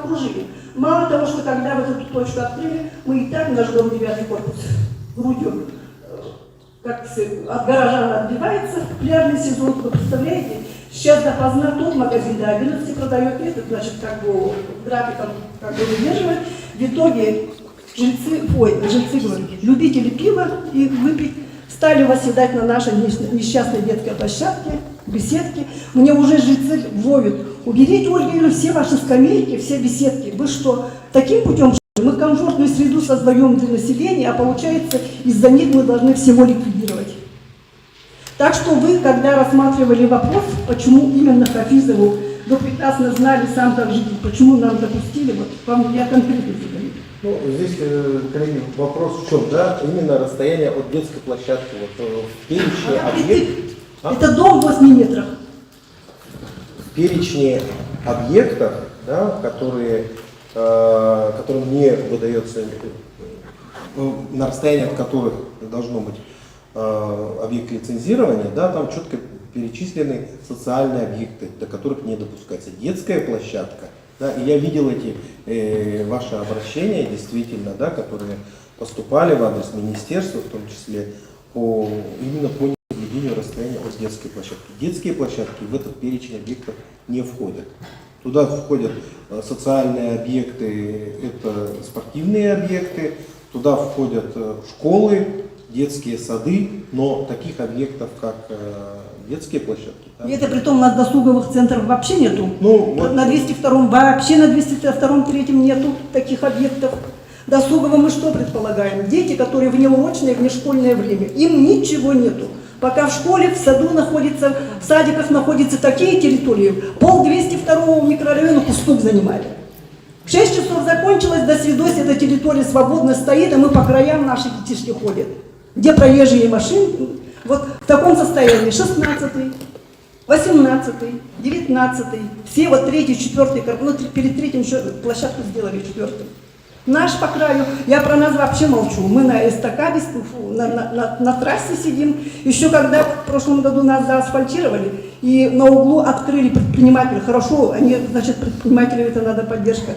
окружили. Мало того, что когда вот эту точку открыли, мы и так наш дом 9-й корпус грудью, как от гаража отбивается пляжный сезон, вы представляете? Сейчас допоздна тот магазин до 11 продает этот, значит, как бы графиком как бы выдерживает. В итоге жильцы, говорю, любители пива и выпить, стали восседать на нашей несчастной детской площадке, беседке. Мне уже жильцы воют: уберите, Ольга Юрьевна, все ваши скамейки, все беседки. Вы что, таким путем мы комфортную среду создаем для населения, а получается, из-за них мы должны всего ликвидировать. Так что вы, когда рассматривали вопрос, почему именно Хафизову, вы прекрасно знали, сам как житель, почему нам допустили, вот вам я конкретно задаю. Ну, здесь, коллеги, вопрос в чем, да? Именно расстояние от детской площадки, вот в перечне объектов. Это дом 8 метров. В перечне объектов, да, которым не выдается, на расстоянии от которых должно быть объект лицензирования, да, там четко перечислены социальные объекты, до которых не допускается детская площадка. Да, и я видел эти ваши обращения, действительно, да, которые поступали в адрес министерства, в том числе именно по неведению расстояния от детской площадки. Детские площадки в этот перечень объектов не входят. Туда входят социальные объекты, это спортивные объекты, туда входят школы, детские сады, но таких объектов, как детские площадки. И это при том у нас досуговых центров вообще нету. Ну, вот. На 202-м вообще, на 202-м, 3-м нету таких объектов. Досугово мы что предполагаем? Дети, которые в неурочное, в внешкольное время, им ничего нету. Пока в школе, в саду находится, в садиках находятся такие территории, пол 202-го микрорайона пустук занимали. В 6 часов закончилось, до свидос, эта территория свободно стоит, а мы по краям наши детишки ходят. Где проезжие машины, вот в таком состоянии 16-й, 18-й, 19-й, все вот 3-й, 4-й, ну перед 3-м еще площадку сделали 4-м. Наш по краю, я про нас вообще молчу, мы на эстакаде, на трассе сидим. Еще когда в прошлом году нас заасфальтировали и на углу открыли предприниматели, хорошо, они, значит, предпринимателям это надо поддержка.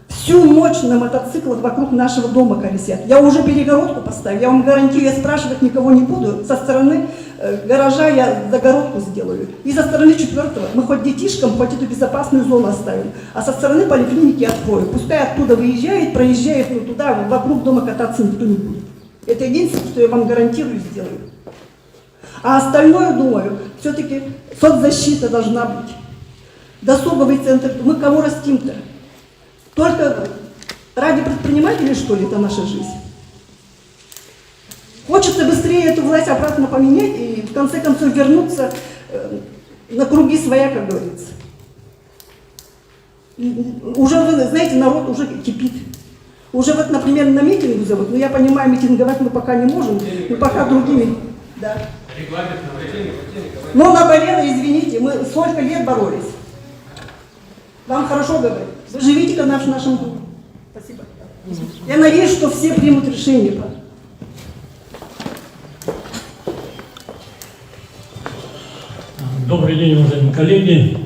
Всю ночь на мотоциклах вокруг нашего дома колесят. Я уже перегородку поставила, я вам гарантирую, я спрашивать никого не буду. Со стороны гаража я загородку сделаю. И со стороны 4-го мы хоть детишкам, хоть эту безопасную зону оставим, а со стороны поликлиники открою. Пускай оттуда выезжает, проезжает, но туда, вокруг дома кататься никто не будет. Это единственное, что я вам гарантирую, сделаю. А остальное, думаю, все-таки соцзащита должна быть. Досуговый центр, мы кого растим-то? Только ради предпринимателей, что ли, это наша жизнь? Хочется быстрее эту власть обратно поменять и в конце концов вернуться на круги своя, как говорится. Уже, вы знаете, народ уже кипит. Уже вот, например, на митинг зовут, но я понимаю, митинговать мы пока не можем, мы пока другими. Да. Но наболело, извините, мы сколько лет боролись. Вам хорошо говорить. Вы живите в нашем доме. Спасибо. Я надеюсь, что все примут решение. Добрый день, уважаемые коллеги.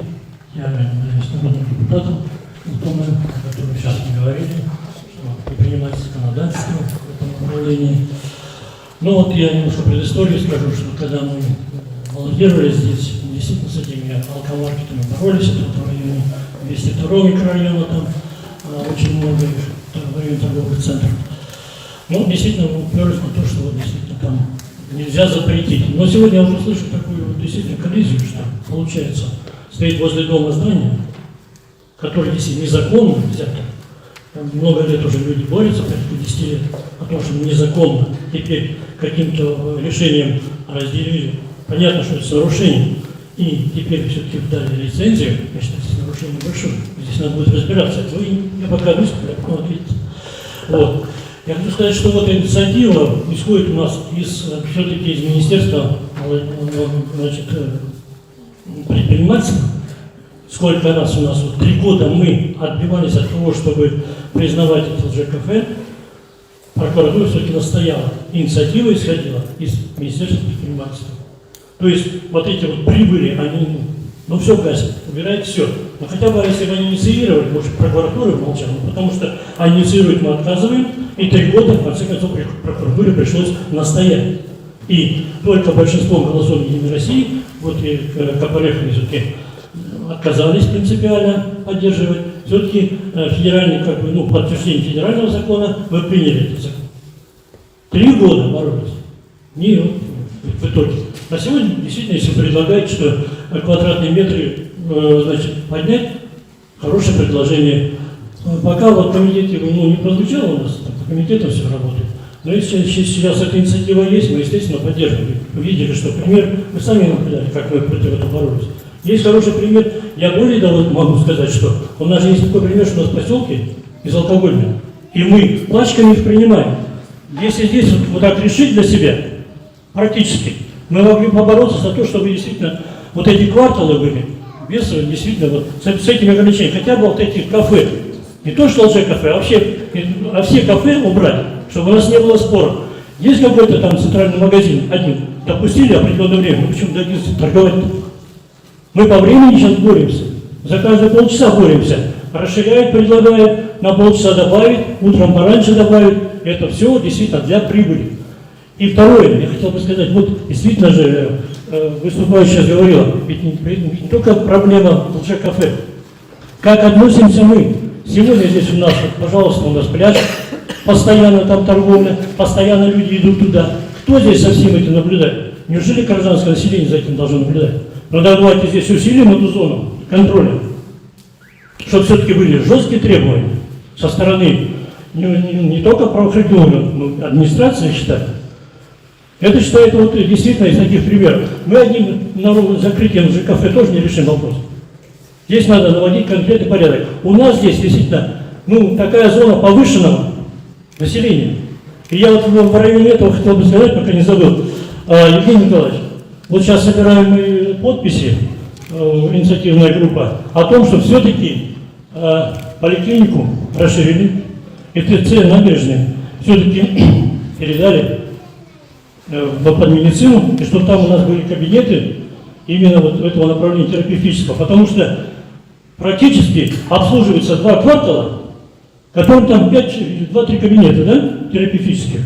Я являюсь народным депутатом Госдумы, о котором сейчас мы говорили, что принимать законодательство в этом направлении. Ну вот я немножко предысторию скажу, что когда мы баллотировались здесь, действительно с этими алкомаркетами боролись, это в районе 202 микрорайона, там очень много в районе торговых центров. Ну, действительно, мы уперлись на то, что вот действительно там нельзя запретить. Но сегодня я уже слышу такую вот, действительно коллизию, что получается, стоит возле дома здание, которое действительно незаконно взято. Там много лет уже люди борются, порядка 10 лет, о том, что незаконно. Теперь каким-то решением разделили. Понятно, что это с нарушением. И теперь все-таки дали лицензию. Я считаю, это нарушение большое. Здесь надо будет разбираться. Это я пока выступлю, а потом ответить. Вот. Я хочу сказать, что вот инициатива исходит у нас все-таки из Министерства, значит, предпринимательства. Сколько раз у нас, вот 3 года мы отбивались от того, чтобы признавать это ЖКФ, прокуратура все-таки настояла. Инициатива исходила из Министерства предпринимательства. То есть вот эти вот прибыли, они Ну все гасит, убирает все. Но хотя бы если бы они инициировали, может прокуратура молчала, потому что они инициируют, мы отказываем, и 3 года, в конце концов, прокуратуре пришлось настоять. И только большинством голосов Единой России, вот и КПРФ все-таки отказались принципиально поддерживать, все-таки федеральный, как бы, ну, подтверждение федерального закона мы приняли этот закон. 3 года боролись. Не в итоге. На сегодня действительно, если предлагать, что квадратные метры, значит, поднять, хорошее предложение. Пока вот в комитете, ну, не прозвучало у нас, там, по комитетам все работает. Но если сейчас эта инициатива есть, мы, естественно, поддерживаем. Вы видели, что пример, вы сами наблюдали, как мы против этого боролись. Есть хороший пример, я более того могу сказать, что у нас же есть такой пример, что у нас поселки безалкогольные, и мы пачками их принимаем. Если здесь вот так решить для себя, практически, мы могли побороться за то, чтобы действительно вот эти кварталы были, без действительно вот с этими ограничениями, хотя бы вот эти кафе, не то что лже-кафе, а все кафе убрать, чтобы у нас не было споров. Есть какой-то там центральный магазин один, допустили определенное время, почему дадите торговать? Мы по времени сейчас боремся, за каждые полчаса боремся, расширяют, предлагают, на полчаса добавить, утром пораньше добавить, это все действительно для прибыли. И второе, я хотел бы сказать, вот действительно же выступающая говорила, ведь не только проблема лже-кафе, как относимся мы. Сегодня здесь у нас, пожалуйста, у нас пляж, постоянно там торговля, постоянно люди идут туда. Кто здесь со всем этим наблюдает? Неужели гражданское население за этим должно наблюдать? Но давайте здесь усилим эту зону контроля, чтобы все-таки были жесткие требования со стороны не только правоохранительной, но администрации, я считаю. Это, считаю, вот действительно из таких примеров. Мы одним закрытием ЖКФ тоже не решим вопрос. Здесь надо наводить конкретный порядок. У нас здесь действительно, ну, такая зона повышенного населения. И я вот в районе этого хотел бы сказать, пока не забыл, Евгений Николаевич, вот сейчас собираем мы подписи, инициативная группа, о том, что все-таки поликлинику расширили, и ТЦ набережные все-таки передали под медицину, и чтобы там у нас были кабинеты именно вот этого направления терапевтического, потому что практически обслуживается 2 квартала, которым там 2-3 кабинета, да, терапевтических,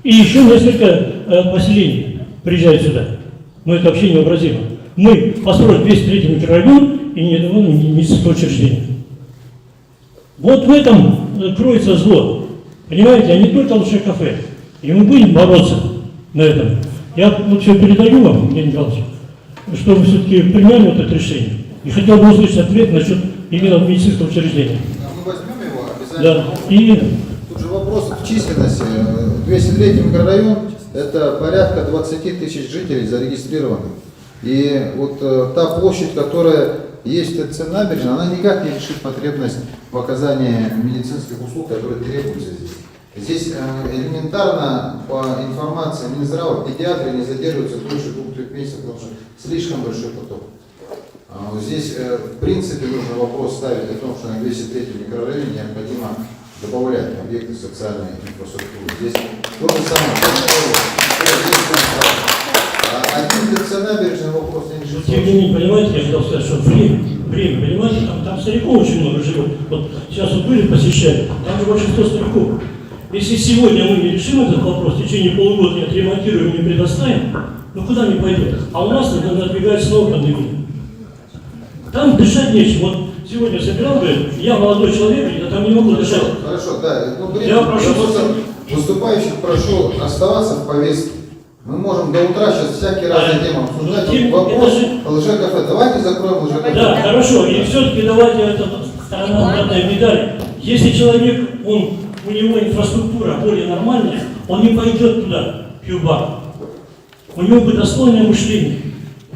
и еще несколько поселений приезжают сюда. Но это вообще невообразимо. Мы построили 203-й микрорайон и ни одного медицинского учреждения. Вот в этом кроется зло. Понимаете, а не только лже-кафе. И мы будем бороться на этом. Я вот все передаю вам, Евгений Николаевич, что вы все-таки приняли вот это решение. И хотел бы услышать ответ насчет именно медицинского учреждения. Мы возьмем его обязательно. Да. И тут же вопрос в численности. 203-й микрорайон – это порядка 20 тысяч жителей зарегистрированных. И вот та площадь, которая есть в ТЦ набережной, она никак не решит потребность в оказании медицинских услуг, которые требуются здесь. Здесь элементарно, по информации Минздрава, педиатры не задерживаются больше 2-3 месяцев, потому что слишком большой поток. Здесь, в принципе, нужно вопрос ставить о том, что на 203-м микрорайоне необходимо добавлять объекты социальной инфраструктуры. Здесь то же самое. Один ТЦ набережный вопрос не решит. Евгений, понимаете, я хотел сказать, что время, понимаете, там стариков очень много живет. Вот сейчас вот были, посещали, там же большинство стариков. Если сегодня мы не решим этот вопрос, в течение полугода не отремонтируем, не предоставим, ну куда они пойдут? А у нас надвигается снова пандемия. Там дышать нечем. Вот сегодня собирал, говорит, я молодой человек, я там не могу дышать. Хорошо, да. Я прошу выступающих прошу оставаться в повестке. Мы можем до утра сейчас всякие разные темы обсуждать. Вопрос лже-кафе. Давайте закроем лже-кафе. Да, хорошо. И все-таки давайте это сторона обратной медали. Если человек, у него инфраструктура более нормальная, он не пойдет туда, в пью-бар. У него будет достойное мышление.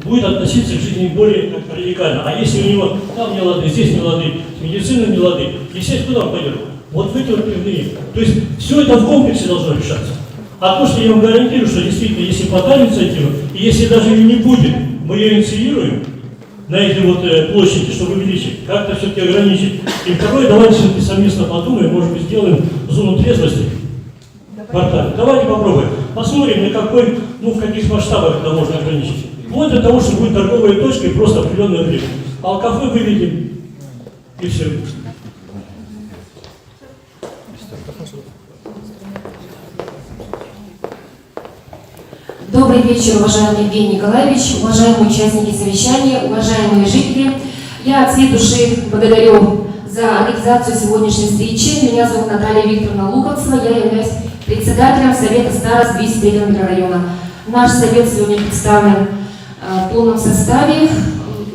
Будет относиться к жизни более как радикально. А если у него там не лады, здесь не лады, с медициной не лады, естественно, куда он пойдет? Вот в эти вот пивные. То есть все это в комплексе должно решаться. А то, что я вам гарантирую, что действительно, если подать инициативу, и если даже ее не будет, мы ее инициируем на эти вот площади, чтобы увеличить, как-то все-таки ограничить. И второе, давайте все-таки совместно подумаем, может быть, сделаем зону трезвости в квартале. Давайте попробуем. Посмотрим, на какой, в каких масштабах это можно ограничить. Вплоть до того, что будет торговая точка и просто определенное время. А кафе выведем, и все. Добрый вечер, уважаемый Евгений Николаевич, уважаемые участники совещания, уважаемые жители. Я от всей души благодарю за организацию сегодняшней встречи. Меня зовут Наталья Викторовна Луковцева, я являюсь председателем Совета старост 203 микрорайона. Наш совет сегодня представлен в полном составе.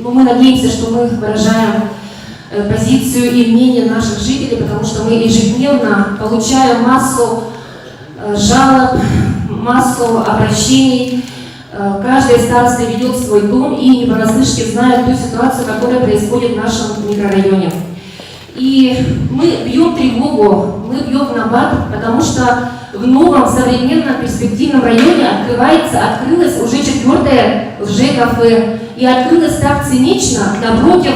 Но мы надеемся, что мы выражаем позицию и мнение наших жителей, потому что мы ежедневно получаем массу жалоб, массу обращений. Каждая староста ведет свой дом и не понаслышке знает ту ситуацию, которая происходит в нашем микрорайоне. И мы бьем тревогу, мы бьем в набат, потому что в новом современном перспективном районе открылось уже 4-е лже-кафе. И открылось так цинично напротив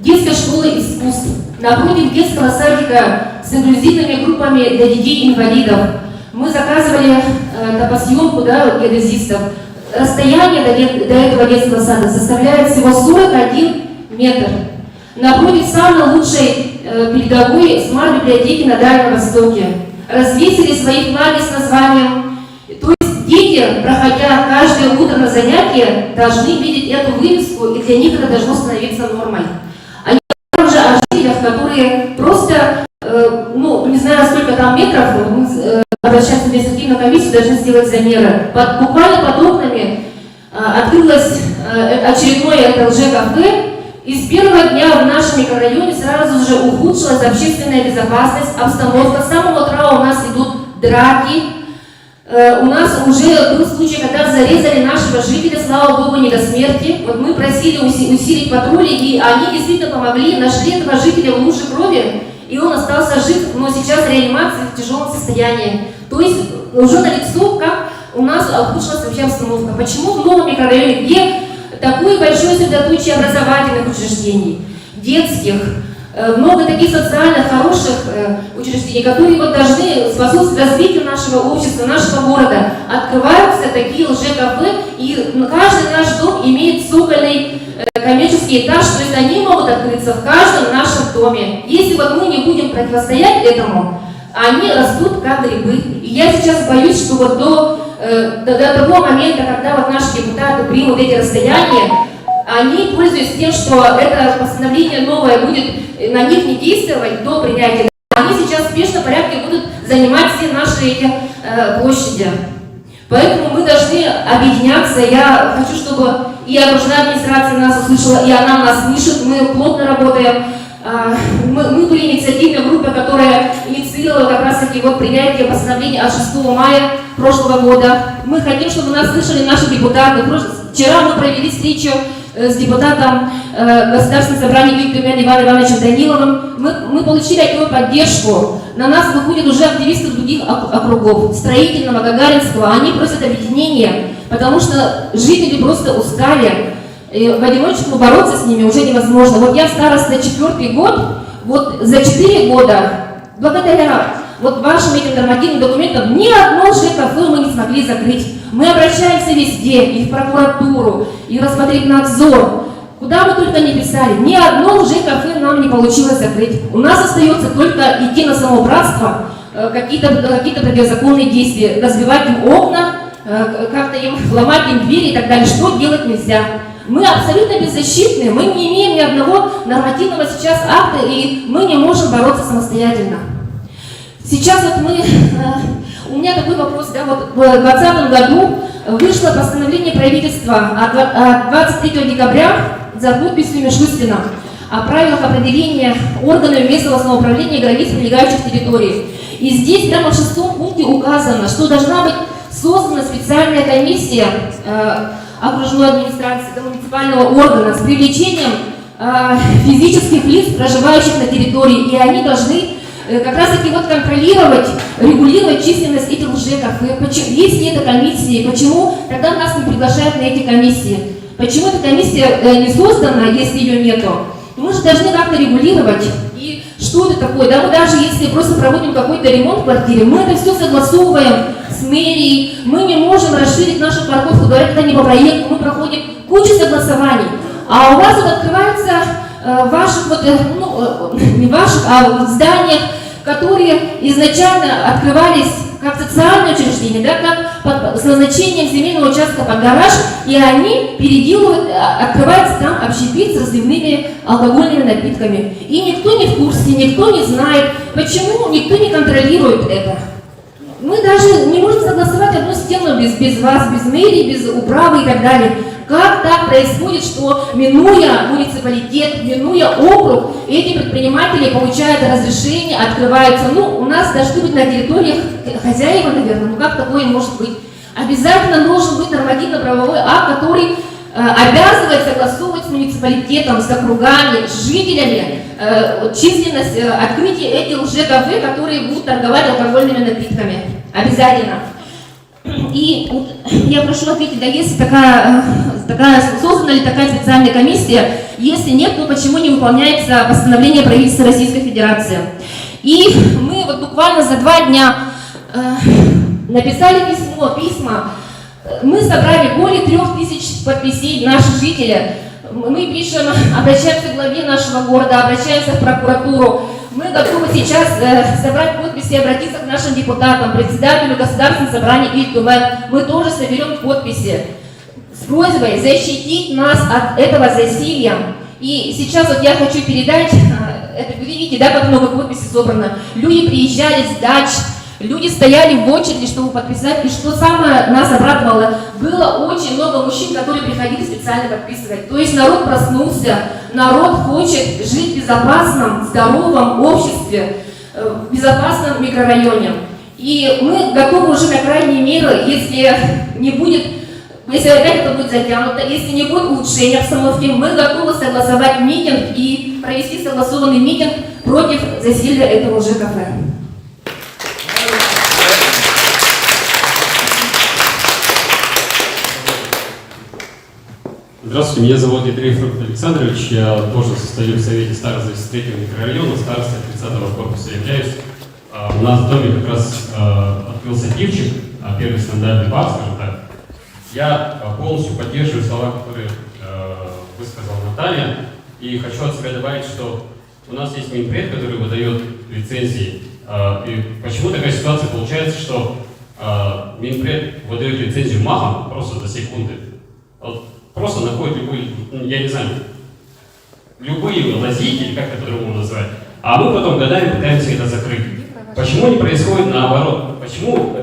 детской школы искусств, напротив детского садика с инклюзивными группами для детей-инвалидов. Мы заказывали топосъемку, геодезистов. Расстояние до этого детского сада составляет всего 41 метр. Напротив самой лучшей передовой смарт-библиотеки на Дальнем Востоке. Развесили свои флаги с названием. То есть дети, проходя каждое утро на занятия, должны видеть эту вывеску, и для них это должно становиться нормой. А я уже о жителях, которые просто, не знаю, сколько там метров, обращаясь в административную комиссию, должны сделать замеры. Буквально под окнами открылось очередное лже-кафе, и с первого дня в нашем микрорайоне сразу же ухудшилась общественная безопасность, обстановка. С самого утра у нас идут драки. У нас уже был случай, когда зарезали нашего жителя, слава богу, не до смерти. Вот мы просили усилить патрули, и они действительно помогли, нашли этого жителя в луже крови, и он остался жив, но сейчас реанимация в тяжелом состоянии. То есть уже налицо, как у нас ухудшилась вообще обстановка. Почему в новом микрорайоне, где такое большое средоточие образовательных учреждений, детских, много таких социально хороших учреждений, которые должны способствовать развитию нашего общества, нашего города, открываются такие лже-кафе, и каждый наш дом имеет цокольный коммерческий этаж, то есть они могут открыться в каждом нашем доме. Если мы не будем противостоять этому, они растут как грибы. И я сейчас боюсь, что до того момента, когда наши депутаты примут эти расстояния, они, пользуясь тем, что это постановление новое будет на них не действовать до принятия, они сейчас в спешном порядке будут занимать все наши эти площади. Поэтому мы должны объединяться. Я хочу, чтобы и окружная администрация нас услышала, и она нас слышит. Мы плотно работаем. Мы были инициативной группой, которая инициировала как раз таки принятие постановления от 6 мая прошлого года. Мы хотим, чтобы нас слышали наши депутаты. Вчера мы провели встречу с депутатом Государственного собрания Виктором Иваном Ивановичем Даниловым. Мы получили от него поддержку. На нас выходят уже активисты других округов, Строительного, Гагаринского. Они просят объединения, потому что жители просто устали. И в одиночку бороться с ними уже невозможно. Я староста 4-й год, за 4 года, благодаря вашим этим нормативным документам, ни одно ЖКФ мы не смогли закрыть. Мы обращаемся везде, и в прокуратуру, и в Роспотребнадзор, куда мы только не писали. Ни одно ЖКФ нам не получилось закрыть. У нас остается только идти на самоуправство, какие-то противозаконные действия, разбивать им окна, как-то им ломать им двери и так далее. Что делать нельзя? Мы абсолютно беззащитны, мы не имеем ни одного нормативного сейчас акта, и мы не можем бороться самостоятельно. Сейчас у меня такой вопрос, в 2020 году вышло постановление правительства от 23 декабря за подписью Мишустина о правилах определения органами местного самоуправления границ прилегающих территорий. И здесь прямо в 6-м пункте указано, что должна быть создана специальная комиссия окружной администрации, муниципального органа с привлечением физических лиц, проживающих на территории, и они должны как раз таки контролировать, регулировать численность этих лже-кафе. Если это комиссии, почему тогда нас не приглашают на эти комиссии? Почему эта комиссия не создана, если ее нету? Мы же должны как-то регулировать. И что это такое? Мы даже если просто проводим какой-то ремонт в квартире, мы это все согласовываем с мэрией, мы не можем расширить нашу парковку, говорят, это не по проекту, мы проходим кучу согласований. А у вас вот открываются ваших, вот, не ваших, а в зданиях, которые изначально открывались как социальные учреждения, да, как с назначением земельного участка под гараж, и они переделывают, открывается там общепит с разливными алкогольными напитками. И никто не в курсе, никто не знает, почему, никто не контролирует это. Мы даже не можем согласовать одну стену без вас, без мэрии, без управы и так далее. Как так происходит, что, минуя муниципалитет, минуя округ, эти предприниматели получают разрешение, открываются? Ну, у нас должны быть на территориях хозяева, наверное, ну как такое может быть? Обязательно должен быть нормативно-правовой акт, который обязывает согласовывать с муниципалитетом, с округами, с жителями численность открытия этих ЖКФ, которые будут торговать алкогольными напитками. Обязательно. И вот я прошу ответить, да, если создана ли такая специальная комиссия, если нет, то почему не выполняется постановление правительства Российской Федерации? И мы вот буквально за 2 дня написали письма, мы собрали более 3000 подписей наших жителей, мы пишем, обращаемся к главе нашего города, обращаемся в прокуратуру. Мы готовы сейчас собрать подписи и обратиться к нашим депутатам, председателю Государственного собрания Ильтумен. Мы тоже соберем подписи с просьбой защитить нас от этого засилья. И сейчас вот я хочу передать, это вы видите, да, как много подписей собрано. Люди приезжали с дач, люди стояли в очереди, чтобы подписать. И что самое нас обрадовало, было очень много мужчин, которые приходили специально подписывать. То есть народ проснулся, народ хочет жить в безопасном, здоровом обществе, в безопасном микрорайоне. И мы готовы уже на крайние меры, если не будет, если опять это будет затянуто, если не будет улучшения обстановки, мы готовы согласовать митинг и провести согласованный митинг против засилья этого ЖКФ. Здравствуйте, меня зовут Дмитрий Александрович, я тоже состою в Совете старост 23-го микрорайона, старостой 30-го корпуса являюсь. У нас в доме как раз открылся пивчик, первый стандартный бар, скажем так. Я полностью поддерживаю слова, которые высказала Наталья, и хочу от себя добавить, что у нас есть Минпред, который выдает лицензии. И почему такая ситуация получается, что Минпред выдает лицензию махом просто за секунды. Просто находит любые, я не знаю, любые лазейки, или как это по-другому назвать, а мы потом годами пытаемся это закрыть. Почему не происходит наоборот? Почему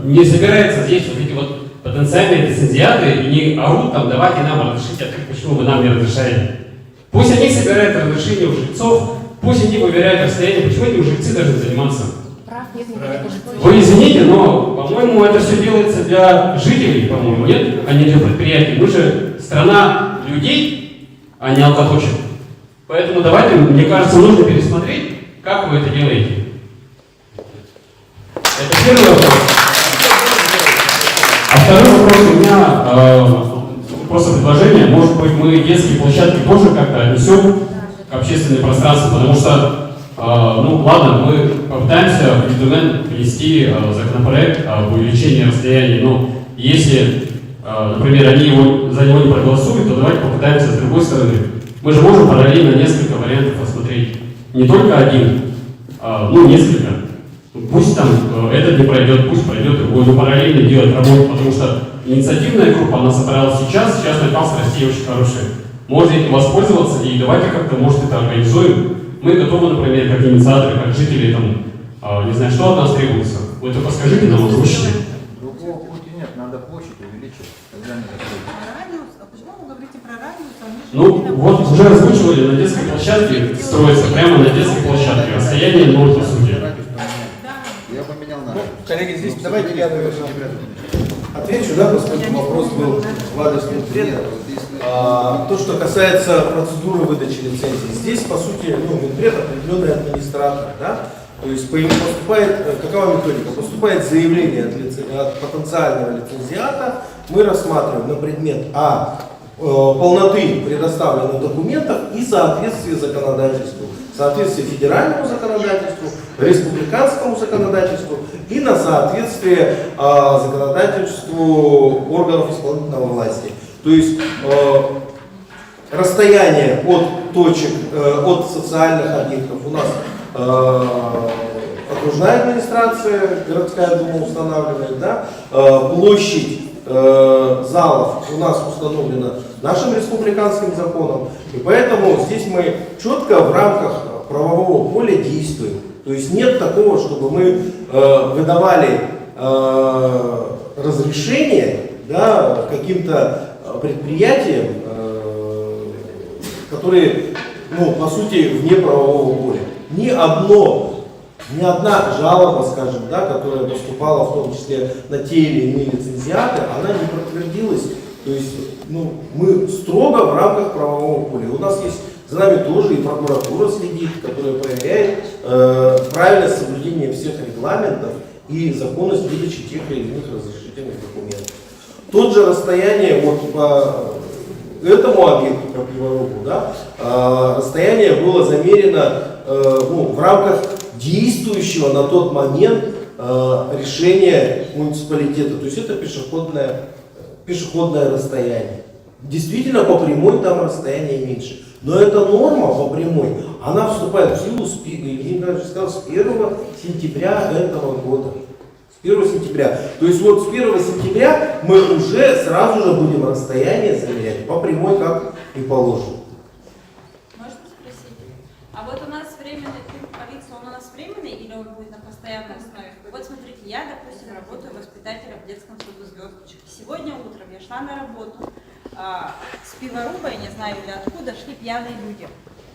не собираются здесь вот эти вот потенциальные лицензиаты и не орут там, давайте нам разрешить открыть, почему вы нам не разрешаете? Пусть они собирают разрешение у жильцов, пусть они выбирают расстояние, почему эти жильцы должны заниматься? Вы извините, но, по-моему, это все делается для жителей, по-моему, нет? А не для предприятий. Мы же страна людей, а не алкоточек. Поэтому давайте, мне кажется, нужно пересмотреть, как вы это делаете. Это первый вопрос. А второй вопрос у меня, просто предложение, может быть, мы детские площадки тоже как-то отнесем к общественному пространству, потому что ну ладно, мы попытаемся в Ильтумен внести законопроект об увеличении расстояния, но если, например, они за него не проголосуют, то давайте попытаемся с другой стороны. Мы же можем параллельно несколько вариантов рассмотреть. Не только один, ну несколько. Пусть там этот не пройдет, пусть пройдет другой, но параллельно делать работу, потому что инициативная группа, она собралась сейчас накал страстей очень хороший. Можно этим воспользоваться и давайте как-то, может, это организуем. Мы готовы, например, как инициаторы, как жители, там, не знаю, что от нас требуется. Вы только скажите нам, озвучите. Другого пути нет, надо площадь увеличить. Радиус? А почему вы говорите про радиус? Ну, вот уже озвучивали, на детской площадке строится, прямо на детской площадке. Расстояние 0 по сути. Я поменял на радиус. Коллеги, здесь давайте я, наверное, отвечу, да, поскольку вопрос был в адрес Минпреда. То, что касается процедуры выдачи лицензии, здесь, по сути, Минпред определенный администратор, да, то есть поступает, какова методика? Поступает заявление от потенциального лицензиата, мы рассматриваем на предмет полноты предоставленных документов и соответствия законодательству, соответствие федеральному законодательству республиканскому законодательству и на соответствие законодательству органов исполнительной власти. То есть расстояние от точек, от социальных объектов у нас окружная администрация, городская дума устанавливает, да? Площадь залов у нас установлена нашим республиканским законом, и поэтому здесь мы четко в рамках правового поля действуем. То есть нет такого, чтобы мы выдавали разрешение, да, каким-то предприятиям, которые, ну, по сути, вне правового поля. Ни одна жалоба, скажем, да, которая поступала в том числе на те или иные лицензиаты, она не подтвердилась. То есть, ну, мы строго в рамках правового поля. У нас есть, за нами тоже и прокуратура следит, которая проверяет правильность соблюдения всех регламентов и законность выдачи тех или иных разрешительных документов. Тот же расстояние вот по этому объекту, по Пиворогу, да, расстояние было замерено в рамках действующего на тот момент решения муниципалитета. То есть это пешеходное расстояние. Действительно, по прямой там расстояние меньше. Но эта норма по прямой, она вступает в силу с 1 сентября этого года. С 1 сентября. То есть вот с 1 сентября мы уже сразу же будем расстояние замерять по прямой, как и положено. Можно спросить? А вот у нас временный пункт полиции, он у нас временный или он будет на постоянной основе? Вот смотрите, я, допустим, работаю воспитателем в детском саду «Звездочек». Сегодня утром я шла на работу, с Пиворуба, я не знаю или откуда, шли пьяные люди.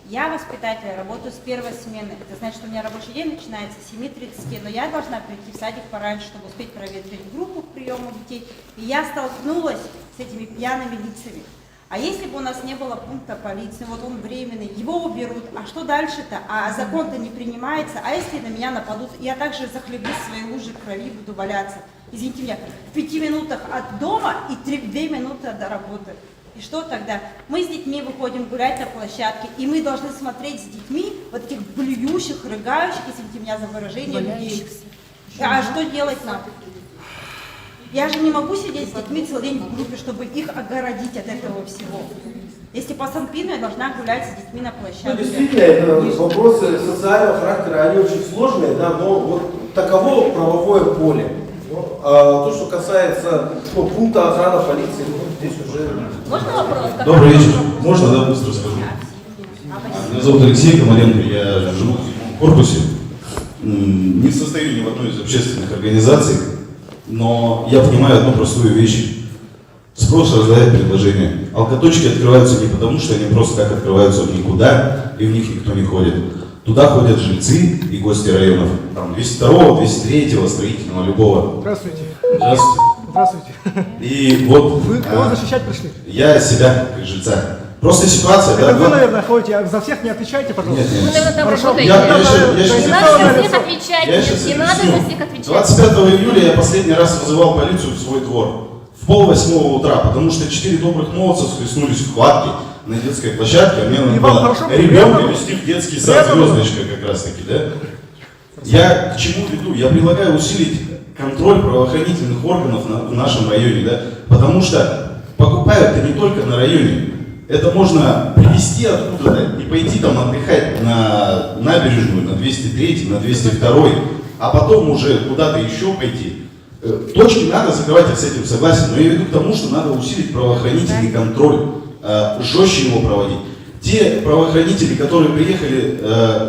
Я воспитатель, работаю с первой смены. Это значит, что у меня рабочий день начинается с 7:30, но я должна прийти в садик пораньше, чтобы успеть проветрить группу к приему детей. И я столкнулась с этими пьяными лицами. А если бы у нас не было пункта полиции, вот он временный, его уберут, а что дальше-то? А закон-то не принимается, а если на меня нападут, я также захлебнусь в своей луже крови, буду валяться. Извините меня, в 5 минутах от дома и 2 минуты до работы. И что тогда? Мы с детьми выходим гулять на площадке, и мы должны смотреть с детьми вот этих блюющих, рыгающих, извините меня за выражение, людей. А что делать нам? Я же не могу сидеть с детьми целый день в группе, чтобы их огородить от этого всего. Если по Санпину, я должна гулять с детьми на площадке. Ну, действительно, это вопросы социального характера, они очень сложные, да, но вот таково правовое поле. А то, что касается пункта охраны полиции, здесь уже... Можно вопрос? Добрый вечер. Можно, да, быстро скажу? Меня зовут Алексей Комаренко, я живу в корпусе. Не состою ни в одной из общественных организаций, но я понимаю одну простую вещь. Спрос рождает предложение. Алкоточки открываются не потому, что они просто так открываются в никуда, и в них никто не ходит. Туда ходят жильцы и гости районов. Там 202-го, 203-го, строительного, любого. Здравствуйте. Здравствуйте. Здравствуйте. И вот Вы кого защищать пришли? я себя, как жильца. Просто ситуация, Это да, вы, наверное, ходите, а за всех не отвечайте, пожалуйста. Нет, Вы, нет. наверное, там Хорошо. работаете. Я Не щас надо за объясню. всех отвечать, Я нет, щас не надо объясню. за всех отвечать. 25 июля я последний раз вызывал полицию в свой двор. В 7:30 утра, потому что 4 добрых молодца схлестнулись в хватке на детской площадке, а мне надо вам было хорошо? ребенка Приятно? вести в детский сад Приятно? «Звездочка» как раз таки, да? Я к чему веду? Я предлагаю усилить контроль правоохранительных органов в нашем районе, да? Потому что покупают-то не только на районе. Это можно привезти откуда-то и пойти там отдыхать на набережную, на 203, на 202, а потом уже куда-то еще пойти. Точки надо закрывать, я с этим согласен, но я веду к тому, что надо усилить правоохранительный контроль, жестче его проводить. Те правоохранители, которые приехали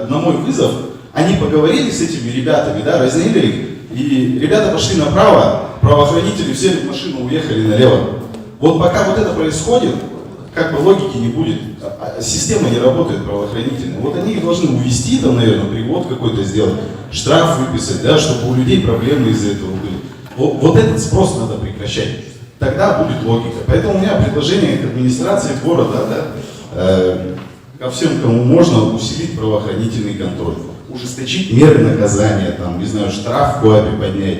на мой вызов, они поговорили с этими ребятами, да, разняли их, и ребята пошли направо, правоохранители сели в машину, уехали налево. Вот пока вот это происходит, как бы логики не будет, система не работает правоохранительная. Вот они их должны увести, там, наверное, привод какой-то сделать, штраф выписать, да, чтобы у людей проблемы из-за этого были. Вот этот спрос надо прекращать. Тогда будет логика. Поэтому у меня предложение к администрации города, да, ко всем, кому можно, усилить правоохранительный контроль. Ужесточить меры наказания, там, не знаю, штраф в КоАПе поднять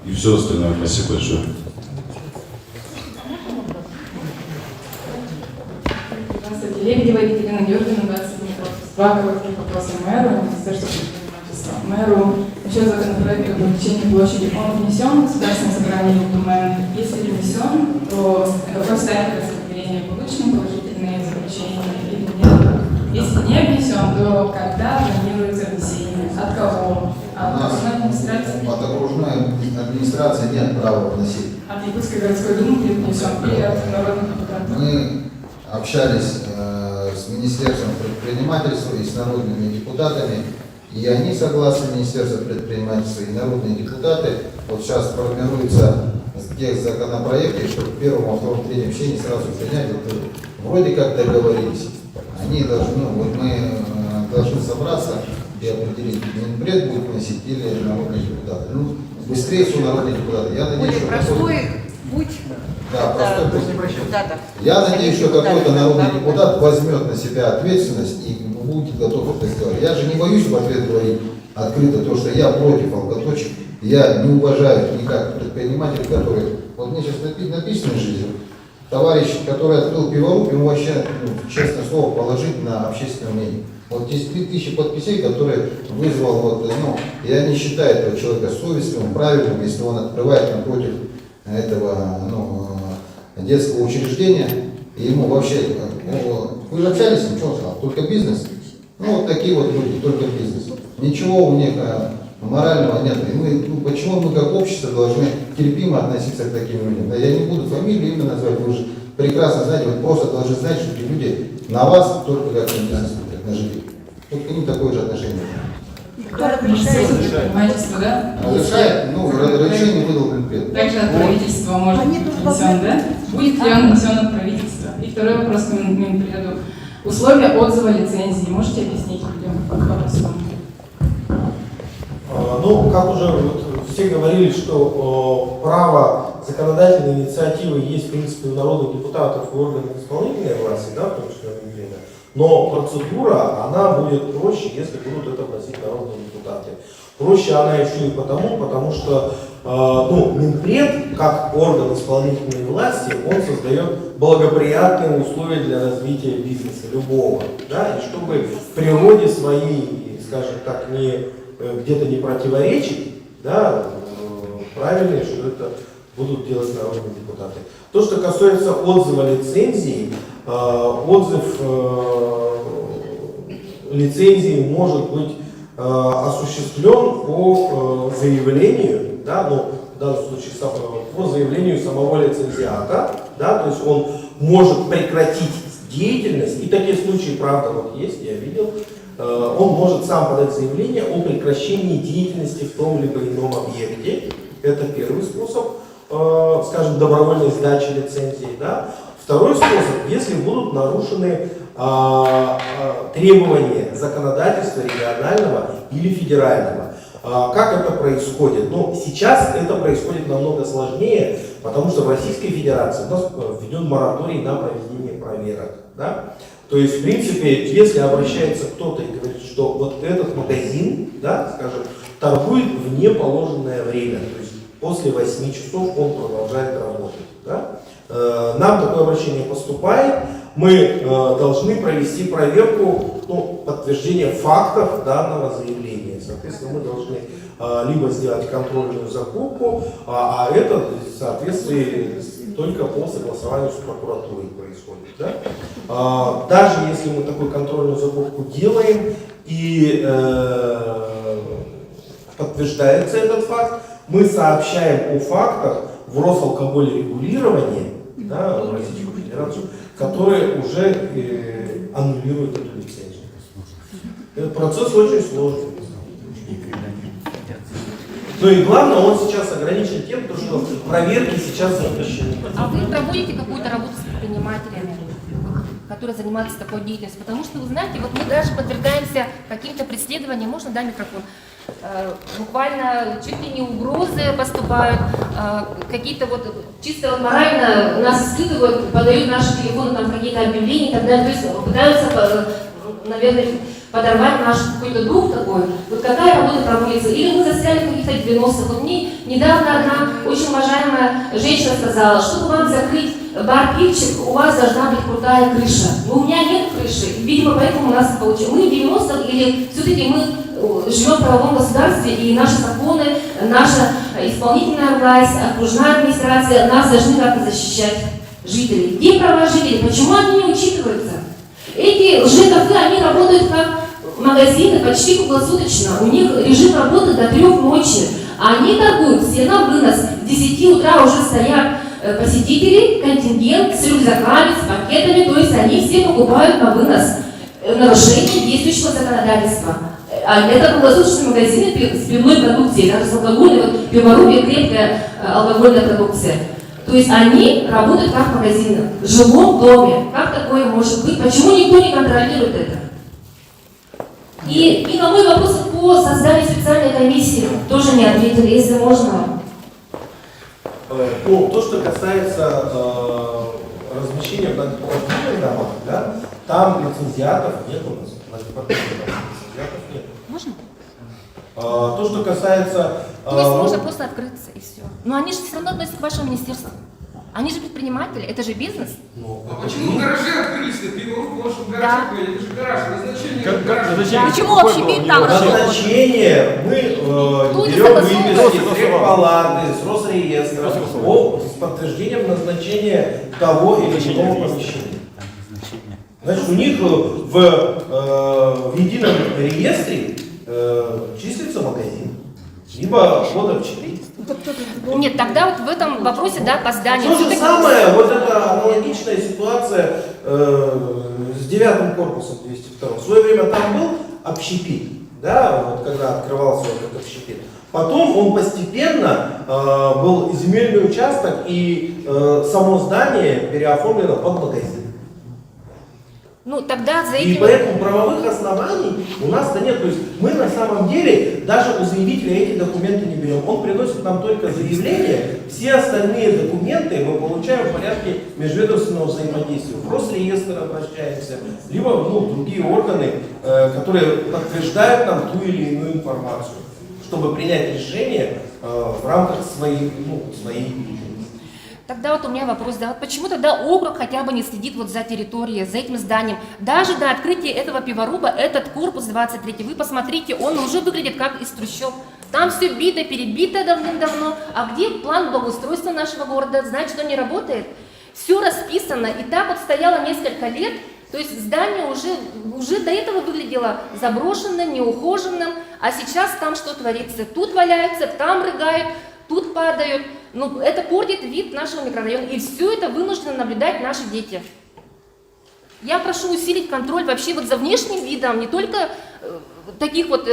и все остальное. Спасибо большое. Здравствуйте, Лебедева Екатерина Георгиевна, 21 корпус. Два коротких вопроса мэру, Министерству предпринимательства. Мэру насчет законопроекта об увеличении площади. Он внесен в Государственное собрание документ. Если внесен, то какой станет распределение полученных положительные заключения или нет? Если не внесен, то когда планируется внесение? От кого? От окружной администрации? От окружной администрации нет права вносить. От Якутской городской думы будет внесен или от народных депутатов? Мы общались с Министерством предпринимательства и с народными депутатами, и они согласны, Министерство предпринимательства и народные депутаты. Вот сейчас формируется текст законопроекта, чтобы в первом, во втором, третьем чтении сразу принять. Вот, вроде как договорились. Они должны, вот мы должны собраться и определить, Минпред будет вносить или народные депутаты. Ну, быстрее всего народные депутаты. Я надеюсь, что простой путь. да, простой путь. Я надеюсь, что какой-то народный депутат возьмет на себя ответственность и будет готов это сделать. Я же не боюсь в ответ говорить открыто то, что я против алкоточек. Я не уважаю никак предпринимателей, которые... Вот мне сейчас написано в жизни. Товарищ, который открыл пиворуб, ему вообще, честное слово, положить на общественное мнение. Вот здесь 3000 подписей, которые вызвал, вот, я не считаю этого человека совестливым, правильным, если он открывает напротив этого детского учреждения, и ему вообще, вы же общались с ним, что он сказал, только бизнес? Ну вот такие вот люди, только бизнес. Ничего у них морального нет. И мы, почему мы как общество должны терпимо относиться к таким людям? Да, я не буду фамилию, имя назвать, вы же прекрасно знаете, вы просто должны знать, что эти люди на вас только как на бизнес, как на жителей. Вот к ним такое же отношение. Кто разрешает предпринимательство, да? Разрешает, разрешение выдал Минпред. Также от правительства может быть внесен, да? Будет ли он внесен от правительства? И второй вопрос к Минпреду. Условия отзыва лицензии. Можете объяснить людям по-простому? Ну, как уже все говорили, что право законодательной инициативы есть, в принципе, у народных депутатов и органов исполнительной власти, да, в том числе Минпреда. Но процедура, она будет проще, если будут это вносить народные депутаты. Проще она еще и потому что Минпред, как орган исполнительной власти, он создает благоприятные условия для развития бизнеса любого. Да? И чтобы в природе своей, скажем так, где-то не противоречить, да, правильно, что это будут делать народные депутаты. То, что касается отзыва лицензии, отзыв лицензии может быть осуществлен по заявлению, да, в данном случае по заявлению самого лицензиата, да, то есть он может прекратить деятельность, и такие случаи, правда, вот есть, я видел, он может сам подать заявление о прекращении деятельности в том либо ином объекте. Это первый способ, скажем, добровольной сдачи лицензии. Да? Второй способ, если будут нарушены требования законодательства регионального или федерального. Как это происходит? Ну, сейчас это происходит намного сложнее, потому что в Российской Федерации у нас введен мораторий на проведение проверок. Да? То есть, в принципе, если обращается кто-то и говорит, что вот этот магазин, да, скажем, торгует в неположенное время, то есть после 8 часов он продолжает работать. Да? Нам такое обращение поступает, мы должны провести проверку, подтверждения фактов данного заявления. Соответственно, мы должны либо сделать контрольную закупку, а это в соответствии только по согласованию с прокуратурой происходит. Да? Даже если мы такую контрольную закупку делаем и подтверждается этот факт, мы сообщаем о фактах в Росалкогольрегулирование, да, в Российскую Федерацию, которые уже аннулируют эту лицензию. Этот процесс очень сложный. Ну и главное, он сейчас ограничен тем, что проверки сейчас запрещены. А вы проводите какую-то работу с предпринимателями, которые занимаются такой деятельностью? Потому что, вы знаете, вот мы даже подвергаемся каким-то преследованиям, можно, да, микрофон? Буквально чуть ли не угрозы поступают, какие-то вот чисто морально нас скидывают, подают наши телефоны, там какие-то объявления и так далее, то есть пытаются, наверное, подорвать наш какой-то дух такой. Вот какая работа проводится? Или мы застряли в каких-то 90-х. Вот мне недавно одна очень уважаемая женщина сказала, чтобы вам закрыть бар «Пивчик», у вас должна быть крутая крыша. Но у меня нет крыши, и, видимо, поэтому у нас получилось. Мы в 90-х, или все-таки мы живем в правовом государстве, и наши законы, наша исполнительная власть, окружная администрация нас должны как-то защищать жителей. Где права жителей? Почему они не учитываются? Эти ЖКХ, они работают как магазины почти круглосуточно. У них режим работы до 3 ночи. Они торгуют все на вынос. В 10 утра уже стоят посетители, контингент с рюкзаками, с пакетами. То есть они все покупают на вынос. Нарушение действующего законодательства. А это круглосуточные магазины с пивной продукцией, даже с алкогольной, вот пиворубие, крепкая алкогольная продукция. То есть они работают как магазины в жилом доме. Как такое может быть? Почему никто не контролирует это? И на мой вопрос по созданию специальной комиссии тоже не ответили, если можно. Ну, то, что касается размещения в многоквартирных домах, да, там лицензиатов нет у нас. Лицензиатов нет. Можно? То, что касается... То есть можно просто открыться и все. Но они же все равно относятся к вашему министерству. Они же предприниматели, это же бизнес. А почему гаражи открылись? Пиво-руб, может, в гараже ходит? Это же гараж, назначение. Почему общепит там работает? Назначение мы берем выписки с рекпалаты, с Росреестра с подтверждением назначения того или иного помещения. Значит, у них в едином реестре числится магазин, либо вход общепит. Нет, тогда вот в этом вопросе, да, по зданию. То же самое, вот это аналогичная ситуация с 9 корпусом 202. В свое время там был общепит, да, вот когда открывался вот этот общепит. Потом он постепенно был земельный участок, и само здание переоформлено под магазин. Ну, тогда за И этим... поэтому правовых оснований у нас-то нет. То есть мы на самом деле даже у заявителя эти документы не берем. Он приносит нам только заявление, все остальные документы мы получаем в порядке межведомственного взаимодействия. В Росреестр обращаемся, либо в другие органы, которые подтверждают нам ту или иную информацию, чтобы принять решение в рамках своей деятельности. Тогда вот у меня вопрос, да, вот почему тогда округ хотя бы не следит вот за территорией, за этим зданием? Даже до открытия этого пиворуба, этот корпус 23, вы посмотрите, он уже выглядит как из трущоб. Там все бито, перебито давным-давно. А где план благоустройства нашего города? Значит, он не работает? Все расписано, и так вот стояло несколько лет, то есть здание уже до этого выглядело заброшенным, неухоженным, а сейчас там что творится? Тут валяются, там рыгают, тут падают. Ну, это портит вид нашего микрорайона, и все это вынуждены наблюдать наши дети. Я прошу усилить контроль вообще вот за внешним видом, не только таких вот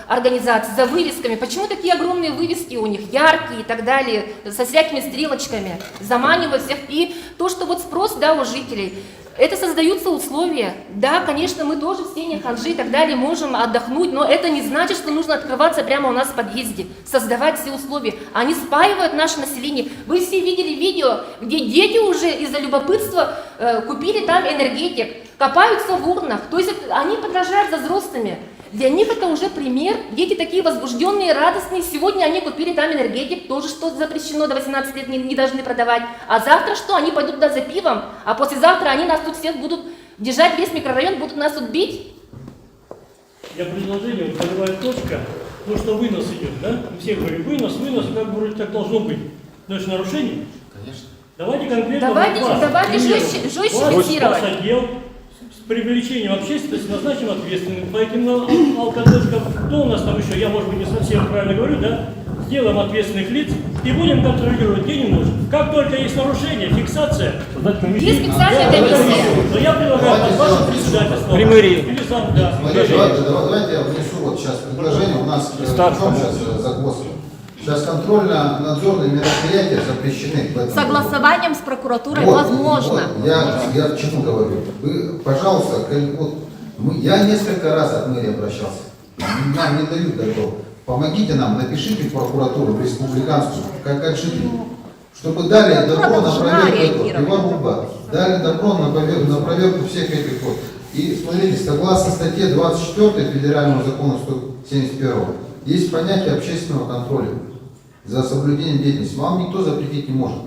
организаций, за вывесками. Почему такие огромные вывески у них, яркие и так далее, со всякими стрелочками, заманивают всех. И то, что вот спрос, да, у жителей, это создаются условия. Да, конечно, мы тоже все не ханжи и так далее, можем отдохнуть, но это не значит, что нужно открываться прямо у нас в подъезде, создавать все условия. Они спаивают наше население. Вы все видели видео, где дети уже из-за любопытства купили там энергетик, копаются в урнах, то есть они подражают за взрослыми. Для них это уже пример. Дети такие возбужденные, радостные. Сегодня они купили там энергетик, тоже что запрещено, до 18 лет не должны продавать. А завтра что? Они пойдут туда за пивом, а послезавтра они нас тут всех будут держать, весь микрорайон, будут нас тут бить. Я предложение, вот полевая точка, то, что вынос идет, да? Все говорят, вынос, как вроде так должно быть. Но это же нарушение. Конечно. Давайте конкретно. Давайте жестче фиксировать. С привлечением общественности назначим ответственным по этим алкоголикам. Кто у нас там еще, я, может быть, не совсем правильно говорю, да? Сделаем ответственных лиц и будем контролировать, где не нужно. Как только есть нарушение, фиксация, создать комиссию. Есть специальная комиссия. Но я предлагаю под ваше председательство. Или сам, да. Давайте я внесу вот сейчас предложение. У нас сейчас загвоздка. Сейчас контрольно-надзорные мероприятия запрещены. Согласованием с прокуратурой вот, возможно. Вот, я к чему говорю? Вы, пожалуйста, я несколько раз от мэрии обращался. Нам не дают такого. Помогите нам, напишите в прокуратуру в республиканскую, как жители, чтобы дали добро на проверку этого пиворуба, дали добро на проверку всех этих вот И смотрите, согласно статье 24 Федерального закона 171 есть понятие общественного контроля за соблюдением деятельности. Вам никто запретить не может,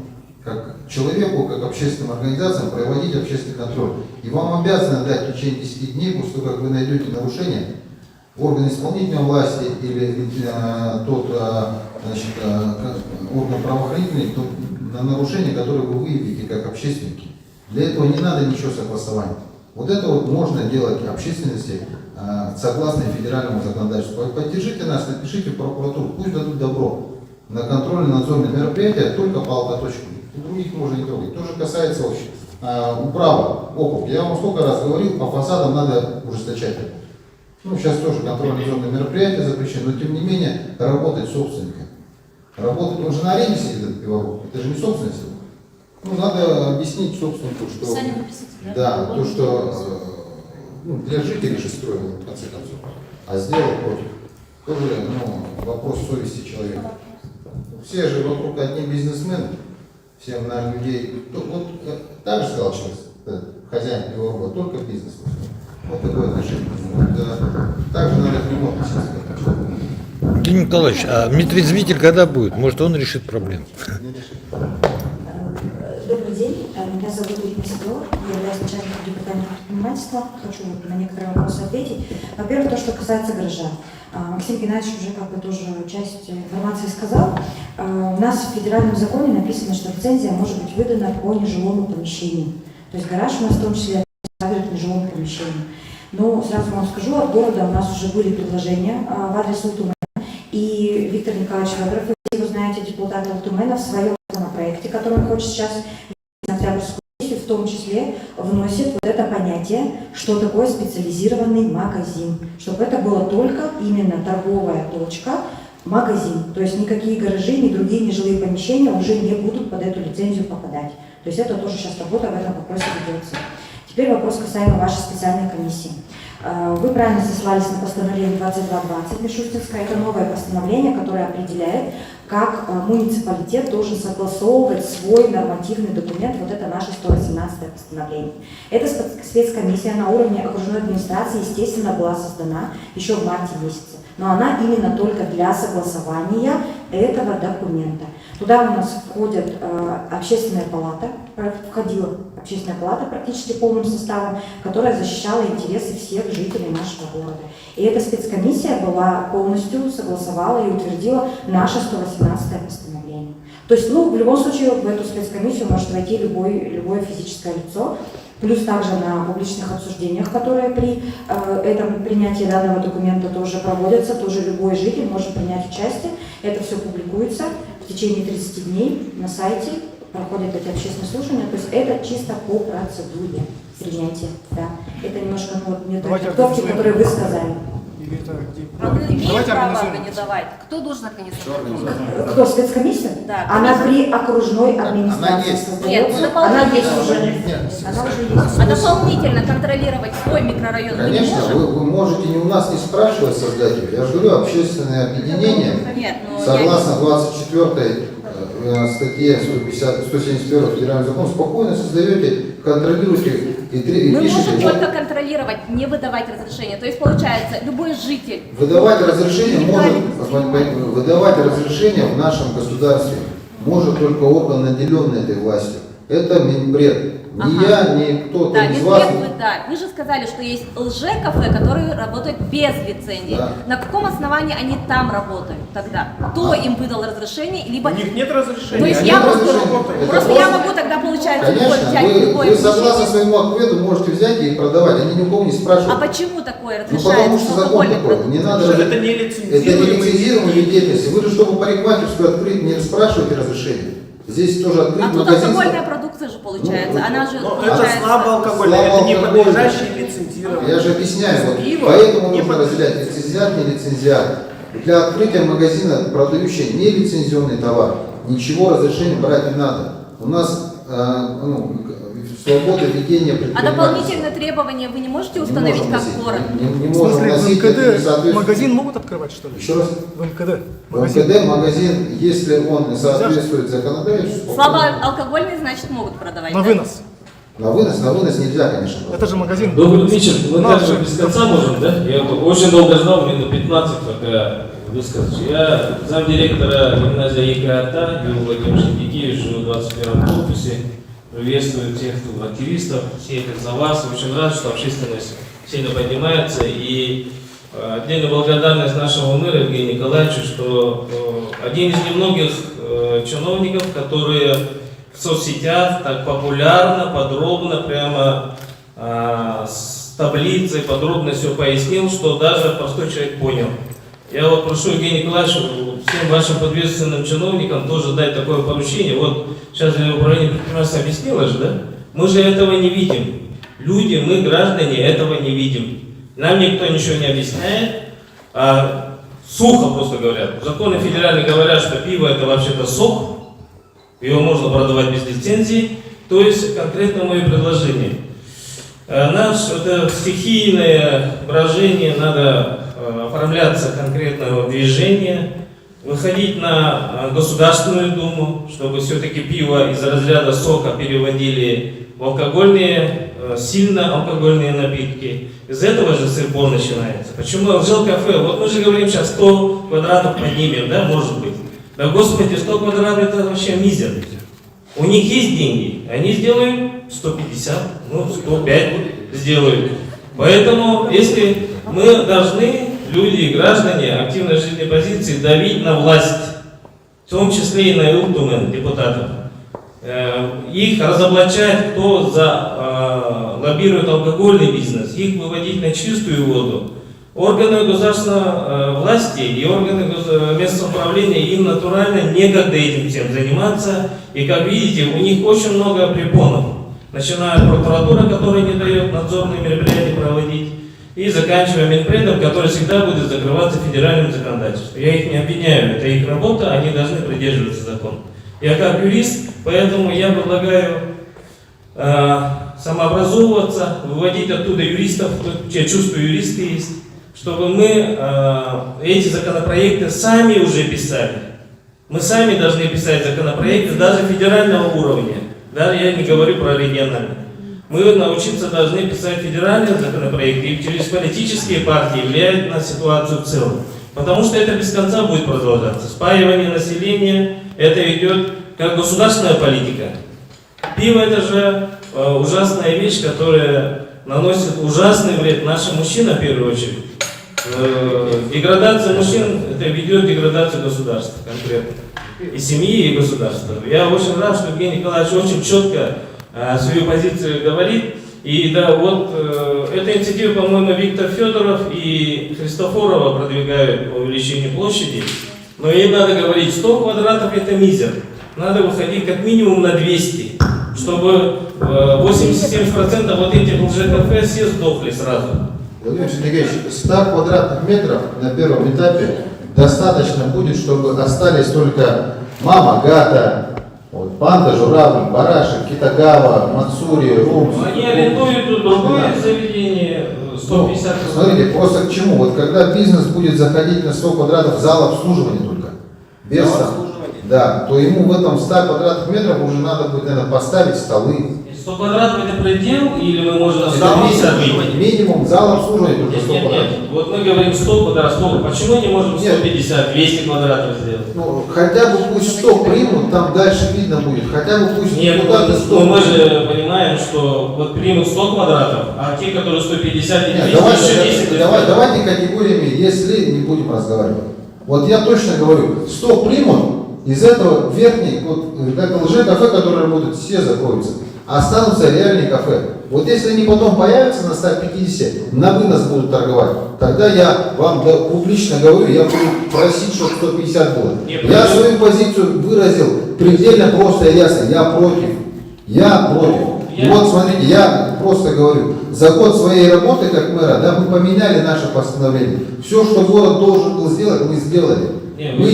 как человеку, как общественным организациям, проводить общественный контроль. И вам обязаны дать в течение 10 дней, после того, как вы найдете нарушение, орган исполнительной власти или тот орган правоохранительный, на нарушение, которое вы выявите как общественники. Для этого не надо ничего согласования. Вот это вот можно делать общественности согласно федеральному законодательству. Поддержите нас, напишите в прокуратуру, пусть дадут добро на контрольно-надзорные мероприятия только по алкоточкам. Других можно не трогать. То же касается управы, округ. Я вам сколько раз говорил, по фасадам надо ужесточать это. Ну, сейчас тоже контрольно-надзорные мероприятия запрещены, но тем не менее работать собственником. Работать, он же на арене сидит, этот пивовар, это же не собственность. Ну, надо объяснить собственнику, что... Сами написать, да, то, что для жителей же строил, в конце концов, а сделал против. Тоже вопрос совести человека. Все же вокруг одни бизнесмены, всем на людей. Вот так же сказал человек, хозяин пивовара, только бизнес. Вот такое отношение. Так же надо к нему относиться. Евгений Николаевич, а медтрезвитель когда будет? Может, он решит проблему? Добрый день, меня зовут Ирина Седова, я являюсь начальником департамента предпринимательства. Хочу на некоторые вопросы ответить. Во-первых, то, что касается гаража. Максим Геннадьевич уже тоже часть информации сказал. У нас в федеральном законе написано, что лицензия может быть выдана по нежилому помещению. То есть гараж у нас в том числе содержит нежилому помещению. Но сразу вам скажу, от города у нас уже были предложения в адрес Ултумена. И Виктор Николаевич Федоров, вы знаете, депутат Ултумена в своем законопроекте, который он хочет сейчас на Октябрьскую сессию, в том числе вносит вот это понятие, что такое специализированный магазин. Чтобы это было только именно торговая точка, магазин. То есть никакие гаражи, ни другие нежилые помещения уже не будут под эту лицензию попадать. То есть это тоже сейчас работа в этом вопросе ведется. Теперь вопрос касаемо вашей специальной комиссии. Вы правильно сослались на постановление 2220 Мишустинское. Это новое постановление, которое определяет, как муниципалитет должен согласовывать свой нормативный документ. Вот это наше 118 постановление. Эта спецкомиссия на уровне окружной администрации, естественно, была создана еще в марте месяце. Но она именно только для согласования этого документа. Туда у нас входит общественная палата, входила общественная палата практически полным составом, которая защищала интересы всех жителей нашего города. И эта спецкомиссия была полностью согласовала и утвердила наше 118 постановление. То есть, в любом случае, в эту спецкомиссию может войти любое физическое лицо. Плюс также на публичных обсуждениях, которые при этом принятии данного документа тоже проводятся, тоже любой житель может принять участие. Это все публикуется в течение 30 дней на сайте, проходят эти общественные слушания. То есть это чисто по процедуре принятия. Да. Это немножко не той трактовки, которые вы сказали. Имеет право организовать. Кто должен организовать? Кто? Спецкомиссия? Да. Она при окружной администрации. Она есть. Нет, Она есть уже. Нет. Она уже есть. А дополнительно контролировать свой микрорайон мы не Конечно, можем? вы можете не у нас не спрашивать создателей. Я же говорю, общественное объединение, Нет, согласно 24 статье 171 федерального закона, спокойно создаете, контролируете и мы пишете. можем только контролировать, не выдавать разрешение. То есть получается, любой житель... Выдавать разрешение в нашем государстве может только орган, наделенный этой властью. Это Минпред. Ни я, ни кто-то Да, из вас. вы же сказали, что есть лже-кафе, которые работают без лицензии. Да. На каком основании они там работают тогда? Кто им выдал разрешение? Либо... У них нет разрешения. То есть они я просто могу, работают. просто я могу тогда, получается, Конечно, вы согласно своему ответу можете взять и продавать. Они ни у кого не спрашивают. А почему такое Ну потому разрешается? что закон такой. Не надо. Это не лицензируемая деятельность. Вы же, чтобы парикмахерскую открыть, не спрашиваете разрешение. Здесь тоже открыть А тут магазин. алкогольная продукция же получается. Она же Это получается... слабоалкогольное, это не подлежащее лицензированию. Я же объясняю, вот, Пиво поэтому не нужно разделять лицензиат, не лицензиат. Для открытия магазина, продающего нелицензионный товар, ничего разрешения брать не надо. У нас свобода ведения А предпринимательства. дополнительные требования вы не можете установить как город? Не В можем смысле, в вносить это МКД несоответствие. магазин могут открывать, что ли? Еще раз. В МКД. В МКД магазин, если он не соответствует законодательству, Слабоалкогольные, значит, могут продавать. На да? вынос. На вынос нельзя, конечно. Это же магазин. Добрый вечер. Мы Ну, также же- без конца можем, да? Я очень долго ждал, минут 15, пока высказать. Я замдиректора гимназии ЕКАТА, Юрий Владимирович Никитич, живу в 21-м корпусе. Приветствую тех, кто активистов, всех за вас. Очень рад, что общественность сильно поднимается. И отдельная благодарность нашему мэру Евгению Николаевичу, что один из немногих чиновников, которые в соцсетях так популярно, подробно, прямо с таблицей подробно все пояснил, что даже простой человек понял. Я вот прошу Евгения Николаевича, всем вашим подветственным чиновникам тоже дать такое поручение. Вот сейчас управление предпринимательства объяснило же, да? Мы же этого не видим. Люди, мы, граждане, этого не видим. Нам никто ничего не объясняет. Сухо просто говорят. Законы федеральные говорят, что пиво это вообще-то сок. Его можно продавать без лицензии. То есть конкретно мои предложения. Наше это стихийное брожение, надо оформляться конкретного движения, выходить на Государственную Думу, чтобы все-таки пиво из разряда сока переводили в алкогольные, сильно алкогольные напитки. Из этого же сыр-бор начинается. Почему ЛЖЛ-кафе? Вот мы же говорим сейчас 100 квадратов поднимем, да, может быть. Да господи, 100 квадратов это вообще мизер. У них есть деньги, они сделают 150, ну 105 сделают. Поэтому, если мы должны, люди, граждане, активной жизненной позиции, давить на власть, в том числе и на Илтумен, депутатов, их разоблачать, кто лоббирует алкогольный бизнес, их выводить на чистую воду. Органы государственной власти и органы местного управления, им натурально некогда этим всем заниматься. И как видите, у них очень много препонов. Начиная от прокуратуры, которая не дает надзорные мероприятия проводить, и заканчивая Минпредом, который всегда будет закрываться федеральным законодательством. Я их не обвиняю, это их работа, они должны придерживаться закона. Я как юрист, поэтому я предлагаю самообразовываться, выводить оттуда юристов, я чувствую, юристы есть, чтобы мы эти законопроекты сами уже писали. Мы сами должны писать законопроекты даже федерального уровня. Даже я не говорю про региональные. Мы научиться должны писать федеральные законопроекты и через политические партии влиять на ситуацию в целом. Потому что это без конца будет продолжаться. Спаивание населения, это идет как государственная политика. Пиво это же ужасная вещь, которая наносит ужасный вред нашим мужчинам в первую очередь. Деградация мужчин это ведет к деградации государства конкретно. И семьи, и государства. Я очень рад, что Евгений Николаевич очень четко свою позицию говорит. И да, вот эта инициатива, по-моему, Виктор Федоров и Христофорова продвигают по увеличению площади. Но им надо говорить, 100 квадратов это мизер. Надо выходить как минимум на 200, чтобы 80-70% вот этих лжекафе все сдохли сразу. Владимир Сергеевич, 100 квадратных метров на первом этапе достаточно будет, чтобы остались только Мама Гата, вот, Панда, Журавль, Барашек, Китагава, Мацури, Румс. Они арендуют тут другое заведение, 150. Смотрите, просто к чему? Вот когда бизнес будет заходить на 100 квадратов зал обслуживания только, без да, то ему в этом 100 квадратных метров уже надо будет, наверное, поставить столы. 100 квадратов это предел, или мы можем минимум зал обслуживания только 100 квадратов. Нет, вот мы говорим 100 квадратов, почему не можем 150, 200 квадратов сделать? Ну, хотя бы пусть 100 примут, там дальше видно будет, хотя бы пусть депутаты 100. Мы же понимаем, что вот примут 100 квадратов, а те, которые 150 и 200, еще 10. Давайте категориями, если не будем разговаривать. Вот я точно говорю, 100 примут, из этого верхний, вот как лжекафе, которые работают, все закроются. Останутся реальные кафе. Вот если они потом появятся на 150, на вынос будут торговать, тогда я вам публично говорю, я буду просить, чтобы 150 было. Я свою позицию выразил предельно просто и ясно. Я против. Я против. И вот смотрите, я просто говорю, за год своей работы как мэра, да, мы поменяли наше постановление. Все, что город должен был сделать, мы сделали. Нет, мы к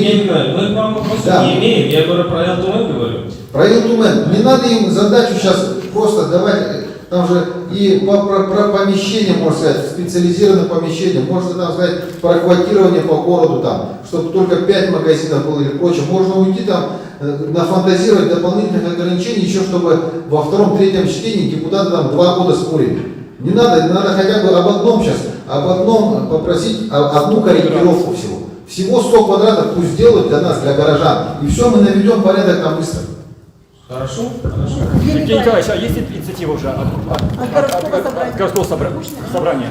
вам вопросов не имеем, я говорю про Илтумен говорю. Про Илтумен. Не надо им задачу сейчас просто давать там же и про помещение, можно сказать, специализированное помещение, можно там сказать про квартирование по городу, там, чтобы только 5 магазинов было или прочее. Можно уйти там, нафантазировать дополнительных ограничений, еще чтобы во втором-третьем чтении депутаты там 2 года спорили. Не надо хотя бы об одном сейчас, об одном попросить, одну корректировку всего. Всего 100 квадратов пусть сделают для нас, для горожан. И все, мы наведем порядок там быстро. Хорошо? Хорошо. Евгений Николаевич, а есть инициатива уже от городского собрания?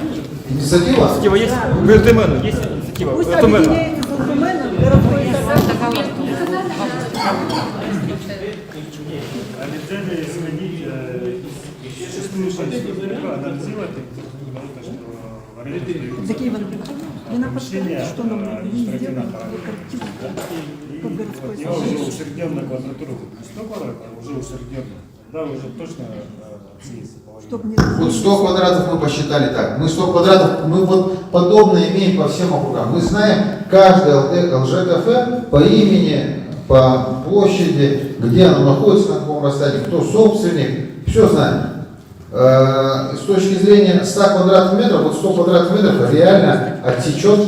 Инициатива? Инициатива есть? В РТМН есть инициатива? Пусть РТМН. объединяется с РТМН, городской собрание. Закиев не на подскажите, что нам надо сделать под городской Я уже усреднен на квадратуру 100 квадратов, уже усреднен. Да, уже точно Вот 100 квадратов мы посчитали так. Мы 100 квадратов, мы вот подобное имеем по всем округам. Мы знаем каждое ЛЖКФ по имени, по площади, где оно находится, на каком расстоянии, кто собственник, все знаем. С точки зрения 100 квадратных метров, вот 100 квадратных метров реально отсечет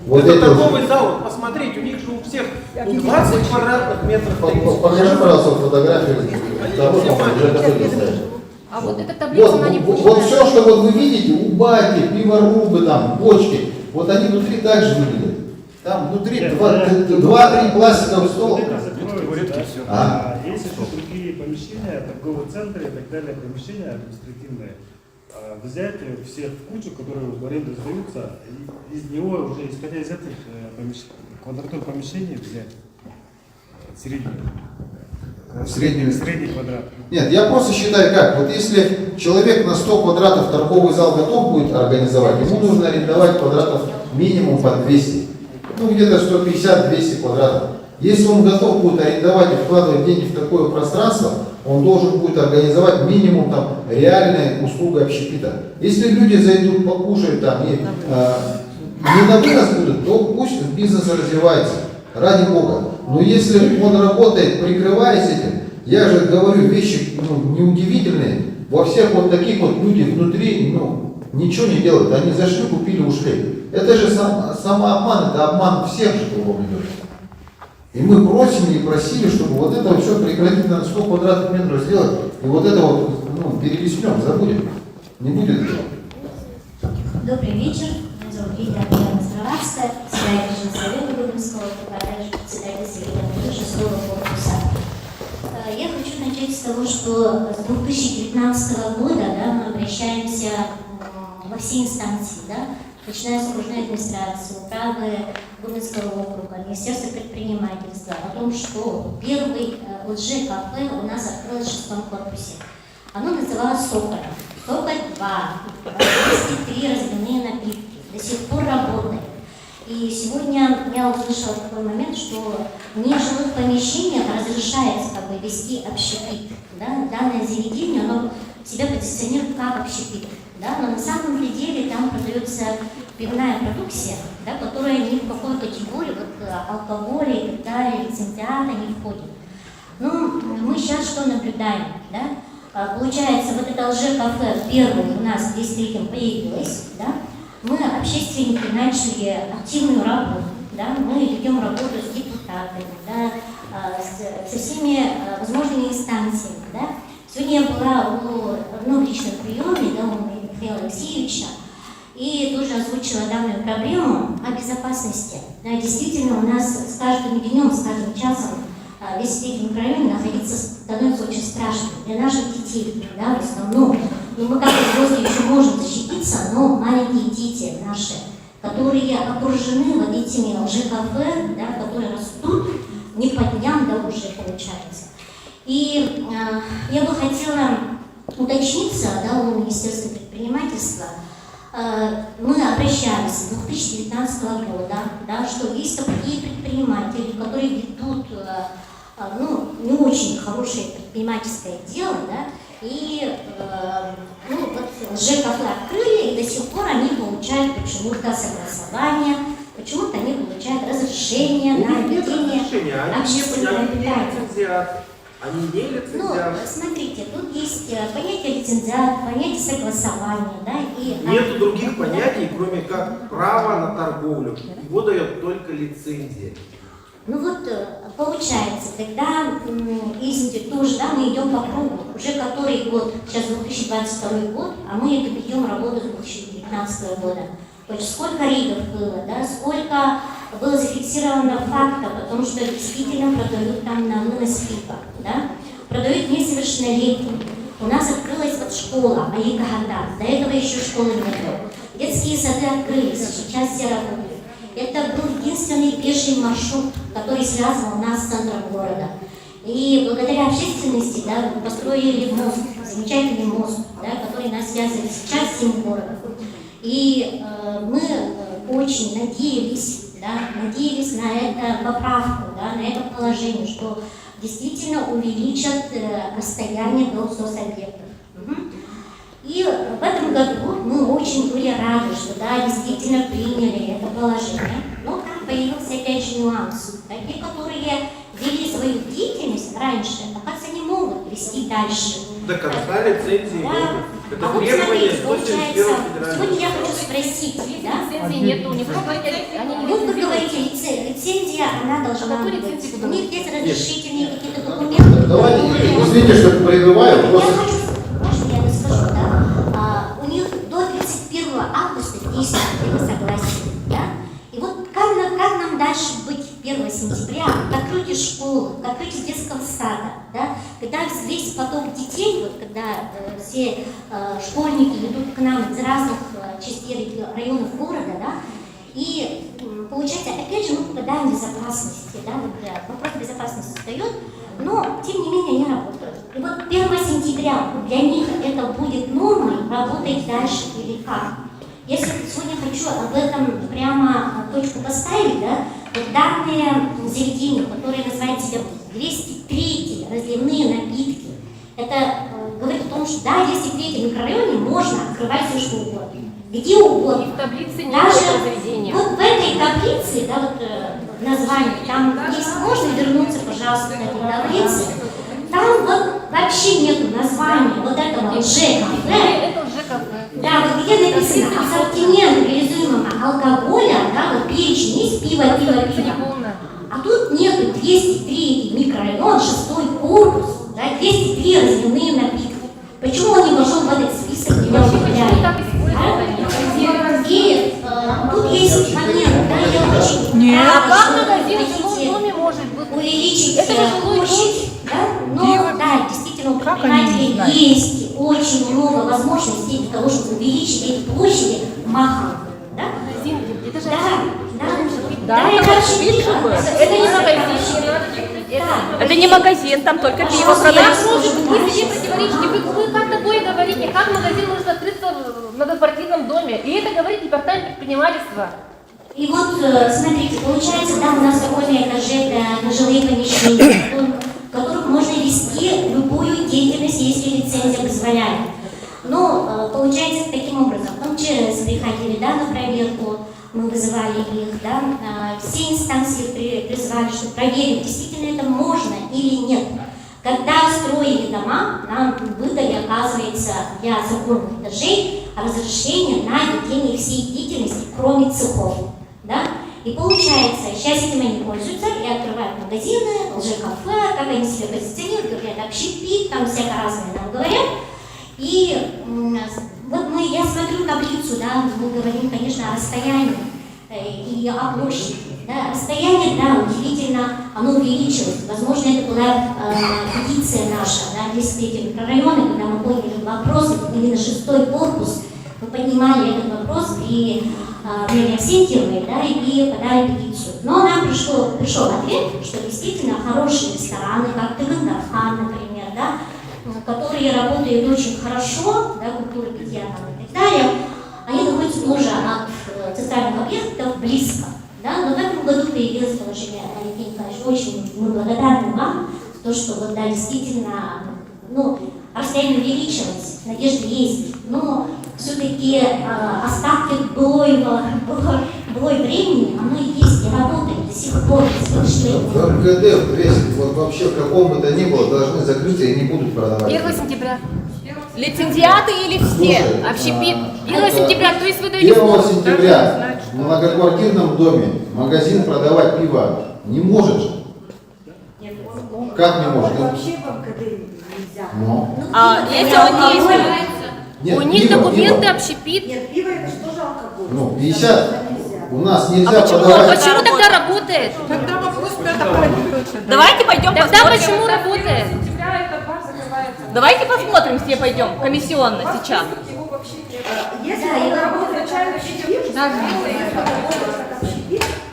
вот это это. торговый зал, посмотрите, у них же у всех 20 квадратных метров. Покажи, пожалуйста, фотографию того, что ЛЖКФ стоит. А вот эта таблица, она не вот все, что вот вы видите, убаки, пиворубы, там, бочки, вот они внутри также выглядят. Там внутри 2-3 пластиковых стола. Есть еще другие помещения, торговые центры и так далее, помещения административные. Взять все в кучу, которые в аренду сдаются, и из него уже, исходя из этих квадратур помещений, взять средний квадрат. Нет, я просто считаю как, вот если человек на 100 квадратов торговый зал готов будет организовать, ему нужно арендовать квадратов минимум по 200, ну где-то 150-200 квадратов. Если он готов будет арендовать и вкладывать деньги в такое пространство, он должен будет организовать минимум там реальные услуги общепита. Если люди зайдут, покушают там и не на вынос будут, то пусть бизнес развивается, ради Бога. Но если он работает, прикрываясь этим, я же говорю вещи неудивительные, во всех вот таких вот люди внутри ничего не делают, они зашли, купили, ушли. Это же самообман, это обман всех же кругом идет. И мы просим и просили, чтобы вот это вот все прекратить на 100 квадратных метров сделать, и вот это вот перелеснем, забудем. Не будет этого. Добрый вечер. Меня зовут Лидия Здравская, председатель Совета Губинского округа, а также председатель Совета 6 корпуса. Я хочу начать с того, что с 2019 года мы обращаемся во все инстанции, начиная с окружной администрации, управы Губинского округа, Министерства предпринимательства, о том, что первый ЛЖКФ у нас открылось в 6 корпусе. Оно называлось «Соколь». «Соколь-2», 203 разливные напитки, до сих пор работает. И сегодня я услышала такой момент, что в нежилых помещениях разрешается вести общепит. Данное заведение, оно себя позиционирует как общепит. Но на самом деле там продается пивная продукция, которая ни в какую категорию алкоголя и так далее, лицензиата не входит. Мы сейчас что наблюдаем? Получается, вот это ЛЖКФ первый у нас в 203-м появилось, мы, общественники, начали активную работу, мы ведем работу с депутатами, со всеми возможными инстанциями. Сегодня я была в личном приеме у Михаила Алексеевича и тоже озвучила данную проблему о безопасности. Действительно, у нас с каждым днем, с каждым часом весь в районе становится очень страшно для наших детей, в основном. Мы как взрослые еще можем защититься, но маленькие дети наши, которые окружены вот этими ЛЖКФ, которые растут не по дням, уже получается. И я бы хотела уточниться, у Министерства предпринимательства, мы обращались с 2019 года, что есть такие предприниматели, которые ведут не очень хорошее предпринимательское дело, и ЖКФ открыли, и до сих пор они получают почему-то согласование, почему-то они получают разрешение на ведение общественного питания. Они не Ну, лицензиат. смотрите, тут есть понятие лицензиат, понятие согласования, да, и... Нету других понятий, кроме как право на торговлю. Его дает только лицензия. Ну вот, получается, тогда, если тоже, да, мы идем по кругу, уже который год, сейчас 2022 год, а мы это ведем работу с 2019 года. То есть сколько рейдов было, да, сколько было зафиксировано фактов, потому что действительно продают там на вынос пива, да, продают несовершеннолетним. У нас открылась вот школа Аика Ганда, до этого еще школы не было. Детские сады открылись, сейчас все работают. Это был единственный пеший маршрут, который связывал нас с центром города. И благодаря общественности, да, построили мост, замечательный мост, да, который нас связывает сейчас с всем городом. И мы очень надеялись, да, на эту поправку, да, на это положение, что действительно увеличат расстояние до соцобъектов. И в этом году мы очень были рады, что да, действительно приняли это положение. Но там появился опять же нюанс. Те, которые вели свою деятельность раньше, оказывается, не могут вести дальше. До конца лицензии да. нет. Это А вот требование смотрите, получается, 171 федерального. сегодня я хочу спросить, да? Лицензии нету, у них Вот вы говорите, лицензия, она должна быть. У них есть разрешительные какие-то документы. Давайте, извините, что прерываю. Я хочу, можно я расскажу, да? У них до 31 августа действует это согласие, да? И вот как нам дальше быть 1 сентября? Откройте школу, откройте детского сада, да? Когда весь поток детей, вот когда все школьники идут к нам из разных частей районов города, да? И получается, опять же, мы попадаем в безопасность, да? Вот, вопрос безопасности встает, но тем не менее они работают. И вот 1 сентября для них это будет нормой, работать дальше или как? Я сегодня хочу об этом прямо точку поставить, да? Вот данные заведения, которые называют себя 203 разливные напитки, это говорит о том, что да, в 203 микрорайоне можно открывать все что угодно. Где угодно. И в таблице нет Даже этого заведения. вот в этой таблице, да, вот название, там есть, можно вернуться, пожалуйста, к этой таблице. Там вот вообще нету названия вот этого ЖКФ. Да, вот где написано ассортимент реализуемого алкоголя, да, вот перечень есть пиво. А тут нету 203 микрорайон, 6-й корпус, да, 203 разливные напитки. Почему он не вошел в этот список? Не и тут есть момент, да, я очень рада, что вы хотите увеличить площадь, да, но да, действительно у предпринимателей есть очень много возможностей для того, чтобы увеличить эти площади махом, да? Да, это очень Это не магазин, там только пиво продают. Вы себе противоречите, вы как такое говорите, как магазин может открыться в многоквартирном доме, и это говорит департамент предпринимательства. И вот, смотрите, получается, да, у нас законные этажи, это жилые помещения, в которых можно вести любую деятельность, если лицензия позволяет. Но получается таким образом, вчера приходили, да, на проверку, мы вызывали их, да, все инстанции призвали, чтобы проверить, действительно это можно или нет. Когда строили дома, нам выдали, оказывается, для законных этажей разрешение на ведение всей деятельности, кроме цехов. Да? И получается, сейчас этим они пользуются и открывают магазины, ЛЖ-кафе, как они себя позиционируют, говорят, общепит, там всяко разное нам говорят. И вот я смотрю таблицу, да, мы говорим, конечно, о расстоянии и о площади. Да, расстояние, да, удивительно, оно увеличилось. Возможно, это была петиция наша, да, 203 микрорайона, когда мы подняли вопрос, именно 6-й корпус, мы поднимали этот вопрос при Марии Арсентьевой, да, и подали петицию. Но нам пришел ответ, что действительно хорошие рестораны, как Тыгындархан, например, да, которые работают очень хорошо, да, культура питья и так далее, они находятся тоже от центральных объектов близко. Да? Но в этом году появилось положение, Алексей Николаевич, очень мы благодарны вам за то, что вот, да, действительно, ну, расстояние увеличилось, надежда есть, но все-таки остатки былой времени, оно и есть. месте работает до сих пор без повышения. В МКД, вот вообще в каком бы то ни было, должны закрыться и не будут продавать. 1 сентября. Лицензиаты или все? Слушай, Общепит. 1 сентября, то есть вы даете 1 сентября в многоквартирном доме магазин продавать пиво не может же. Как не может? Вообще в МКД нельзя. Ну. Если он действует? Нет, У них пиво, документы пиво. общепит. Нет, пиво это же тоже алкоголь. Ну, 50. У нас А нельзя почему, продавать. почему тогда работает? Тогда вопрос Давайте пойдем Тогда посмотрим. почему работает? Давайте посмотрим, все пойдем комиссионно сейчас. Если он работает начальник общепит,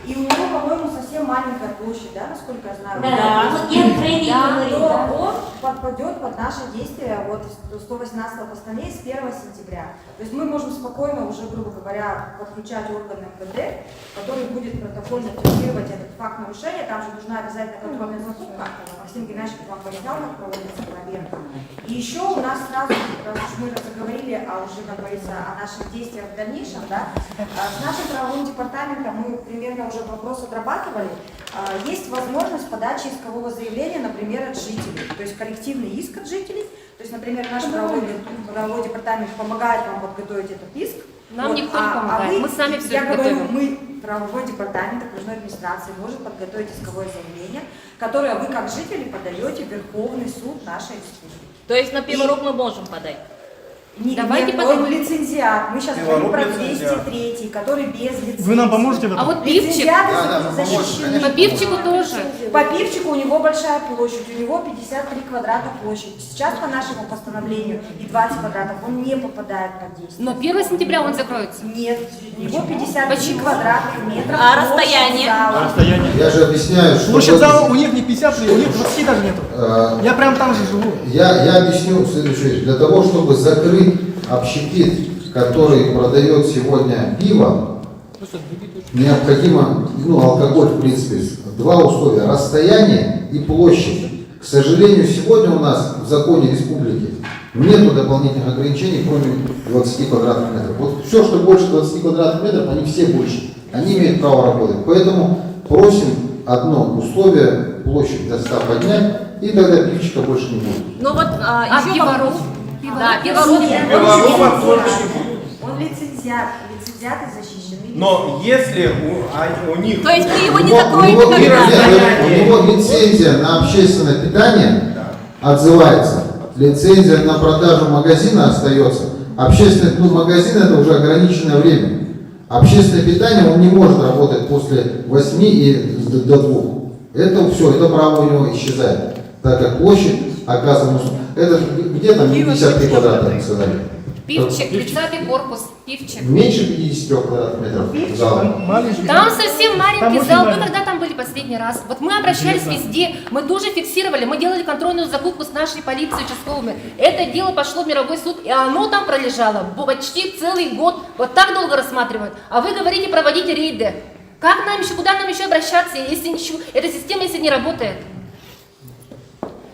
и у него, по-моему, совсем маленькая площадь, да, насколько я знаю? Да, вот я про это и говорю, то да. он подпадет под наши действия вот 118 постановления с 1 сентября. То есть мы можем спокойно уже, грубо говоря, подключать органы МВД, который будет протокольно фиксировать этот факт нарушения. Там же нужна обязательно контрольная закупка. Максим Геннадьевич вам пояснял, как проводится проверка. И еще у нас сразу, раз уж мы заговорили, уже, как говорится, о наших действиях в дальнейшем, да, с нашим правовым департаментом мы примерно уже вопрос отрабатывали. Есть возможность подачи искового заявления, например, от жителей. То есть коллективный иск от жителей. То есть, например, наш правовой департамент помогает вам подготовить этот иск. Нам Вот, никто не помогает, мы сами все я говорю, готовим. мы, правовой департамент окружной администрации, может подготовить исковое заявление, которое вы, как жители, подаете в Верховный суд нашей республики. То есть на Пиворук мы можем подать? Давайте Нет, подадим. он лицензиат. Мы сейчас говорим про 203, который без лицензии. Вы нам поможете в этом? А вот пивчик, Лицензиаты Да, да, мы поможем, защищены. конечно. по пивчику тоже. По пивчику у него большая площадь, у него 53 квадрата площадь. Сейчас по нашему постановлению и 20 квадратов он не попадает под действие. Но 1 сентября он закроется. Нет, у него 53 Почему? квадратных метров. А площадь расстояние? зала. Расстояние. Я же объясняю, что... Площадь зала у них не 50, у них 20 даже нету. Я прям там же живу. Я объясню следующее. Для того, чтобы закрыть общепит, который продает сегодня пиво, необходимо, алкоголь в принципе, два условия: расстояние и площадь. К сожалению, сегодня у нас в законе республики нету дополнительных ограничений, кроме 20 квадратных метров. Вот все, что больше 20 квадратных метров, они все больше. Они имеют право работать. Поэтому просим одно условие: площадь до 100 поднять, и тогда пивчика больше не будет. Ну вот еще Пиворук? Да, Пиворук. Он лицензиат, лицензиаты защищены. Но если у них... То есть вы его не У закроете него, тогда? у него лицензия на общественное питание отзывается, лицензия на продажу магазина остается. Общественный магазин это уже ограниченное время. Общественное питание он не может работать после 8 и до 2. Это все, это право у него исчезает. Так как площадь оказана, это где-то 53 квадрата, как сказали. Пивчик, 30-й корпус, пивчик. Меньше 50 квадратных метров зала. Там совсем маленький Там очень зал. Вы маленький. когда там были последний раз? Вот мы обращались везде, мы тоже фиксировали, мы делали контрольную закупку с нашей полицией участковыми. Это дело пошло в мировой суд, и оно там пролежало почти целый год. Вот так долго рассматривают. А вы говорите, проводите рейды. Как нам еще, куда нам еще обращаться, если ничего, эта система, если не работает?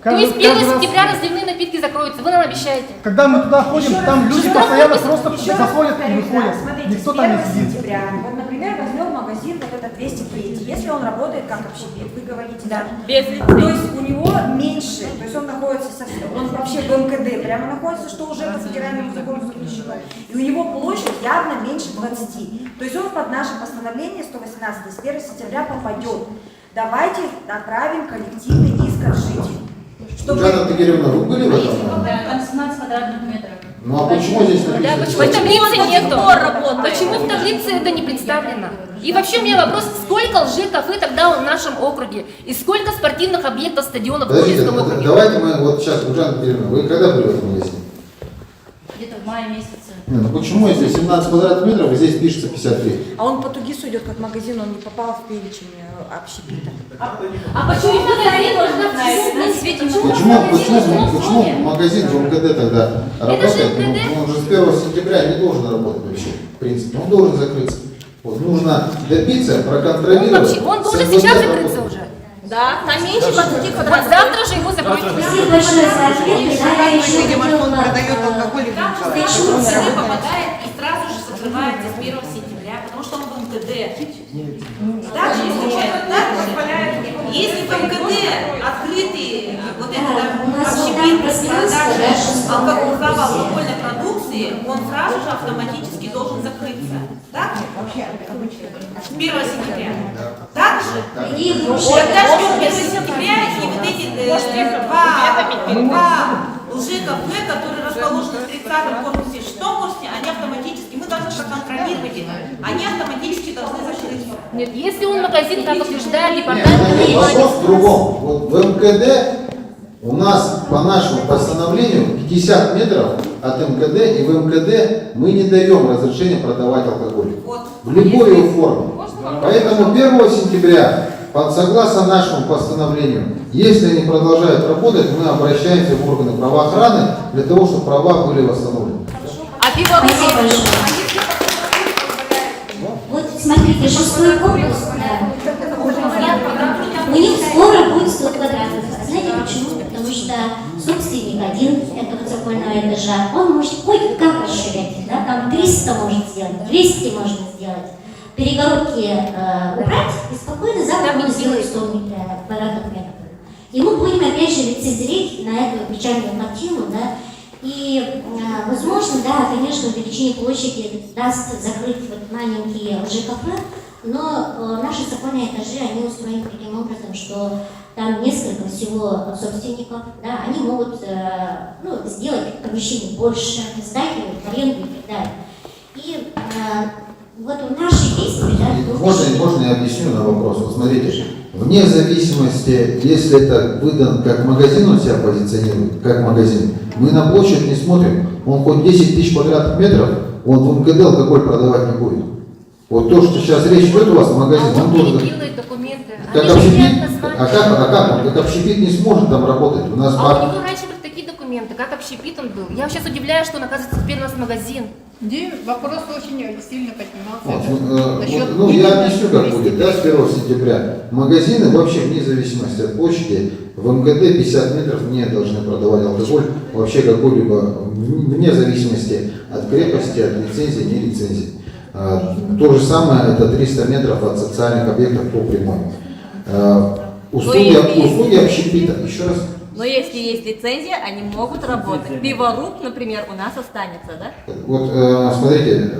То есть 1 сентября разливные напитки закроются, вы нам обещаете. Когда мы туда ходим, там люди постоянно просто заходят и выходят. Смотрите, Никто с там 1 не сидит. сентября, вот, например, возьмем магазин, вот этот 203. Если он работает как общепит, вы говорите, да, Без то лицензии. есть у него меньше, то есть он находится совсем, он вообще в МКД прямо находится, что уже по федеральному закону запрещено. И у него площадь явно меньше 20. То есть он под наше постановление 118 с 1 сентября попадет. Давайте направим коллективный иск от жителей. Жанна Тагиревна, вы были в этом? Там 17 квадратных метров. Ну а почему здесь Да, написано? почему в таблице нету? работает? Почему в таблице это не представлено? И вообще у меня вопрос, сколько лжи-кафе тогда в нашем округе? И сколько спортивных объектов, стадионов в Подождите, Курильском округе? давайте мы вот сейчас, Жанна Тагиревна, вы когда были в этом магазине? Где-то в мае месяце. Ну почему, если 17 квадратных метров, и здесь пишется 53? А он по Тугису идет как магазин, он не попал в перечень общепита. А почему магазин должен на свете? Почему магазин в МКД тогда работает? МКД. Ну, он же с 1 сентября не должен работать вообще, в принципе. Он должен закрыться. Вот, нужно добиться, проконтролировать. Он должен соблюдать сейчас работу. закрыться уже. Да, там меньше 20 Вот квадратов. завтра же его закроют. Спасибо большое за ответ. Да, я еще хотела... Почему всегда попадает и сразу же закрывается с 1 сентября? Потому что он в МТД. Также случайно так позволяет, если в МКД открытый вот этот общепит продажи алкогольной продукции, он сразу же автоматически должен закрыться. Так? С 1 сентября. Также? Тогда ждем 1 сентября и вот эти два лжи-кафе, которые расположены в 30-м корпусе и 6-м корпусе, они автоматически, мы должны проконтролировать их, они автоматически должны закрыться. Нет, если он магазин, как утверждает Нет, департамент... вопрос в другом. Вот в МКД у нас по нашему постановлению 50 метров от МКД, и в МКД мы не даем разрешения продавать алкоголь. В любой его форме. Поэтому 1 сентября, согласно нашему постановлению, если они продолжают работать, мы обращаемся в органы правоохраны для того, чтобы права были восстановлены. А Спасибо большое. Вот смотрите, 6-й корпус, у них скоро будет 100 квадратов. А знаете почему? Потому что собственник один этого цокольного этажа, он может хоть как расширять, да? Там 300 может сделать, 200 можно сделать. Перегородки убрать и спокойно завтра он сделает 100 квадратных метров. И мы будем опять же лицезреть на эту печальную картину, да, и, возможно, да, конечно, увеличение площади даст закрыть вот маленькие ЖКП, но наши законные этажи, они устроены таким образом, что там несколько всего собственников, да, они могут сделать помещение больше, сдать его в аренду и так далее. И вот наши действия, да, Можно я объясню на вопрос? Вот смотрите, вне зависимости, если это выдан как магазин, он себя позиционирует, как магазин, мы на площадь не смотрим, он хоть 10 тысяч квадратных метров, он в МКД алкоголь продавать не будет. Вот то, что сейчас речь идет у вас, магазин, он должен... делает документы. Как общепит, как он? Как общепит не сможет там работать. У нас А у него раньше были такие документы, как общепит он был. Я сейчас удивляюсь, что он, оказывается, теперь у нас магазин. Вопрос очень сильно поднимался. Вот, я объясню, как будет, да, с 1 сентября. Магазины вообще вне зависимости от площади в МКД 50 метров не должны продавать алкоголь, вообще какой-либо, вне зависимости от крепости, от лицензии, не лицензии. То же самое, это 300 метров от социальных объектов по прямой. Услуги общепита, еще раз. Но если есть лицензия, они могут работать. Пиворуб, например, у нас останется, да? Вот, смотрите,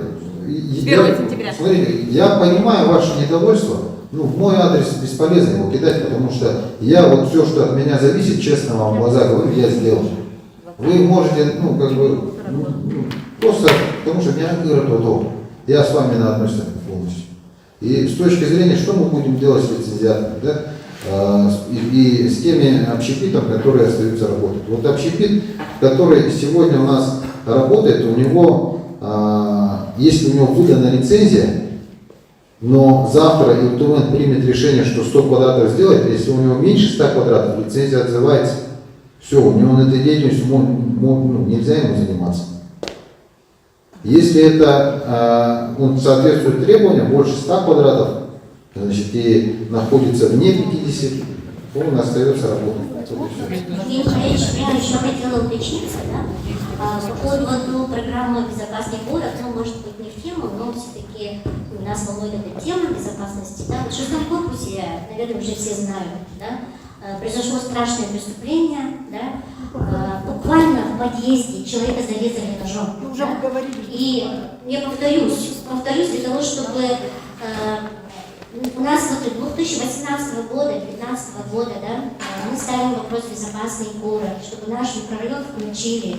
смотрите, я понимаю ваше недовольство, ну, в мой адрес бесполезно его кидать, потому что я вот все, что от меня зависит, честно вам в глаза говорю, я сделал. Вы можете, просто, потому что меня город готов. Я с вами на одной стороне полностью. И с точки зрения, что мы будем делать с лицензиатами, да? И с теми общепитами, которые остаются работать. Вот общепит, который сегодня у нас работает, у него, если у него выдана лицензия, но завтра ИУТМ примет решение, что 100 квадратов сделать, если у него меньше 100 квадратов, лицензия отзывается. Все, у него этой деятельностью нельзя ему заниматься. Если это соответствует требованиям, больше 100 квадратов, значит, и находится вне 50, то он остается работать. Евгений Николаевич, я еще хотела уточниться, да, по поводу программы «Безопасный город», может быть не в тему, но все-таки нас волнует эта тема безопасности. Да. В 6-м корпусе, наверное, уже все знают, да, произошло страшное преступление, да, буквально в подъезде человека зарезали ножом. Уже говорили. И я повторюсь для того, чтобы у нас вот 2018 года, 2019 года, да, мы ставим вопрос «Безопасный город», чтобы наш микрорайон включили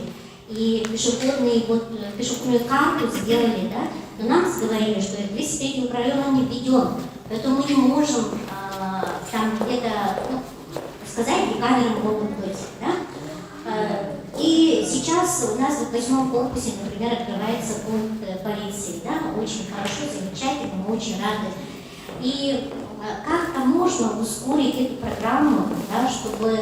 и пешеходную карту сделали, да, но нам говорили, что 203 микрорайон не введен, поэтому мы не можем там где-то сказать, где камеры могут быть, да. И сейчас у нас в 8-м корпусе, например, открывается пункт полиции, да, очень хорошо, замечательно, мы очень рады. И как-то можно ускорить эту программу, да, чтобы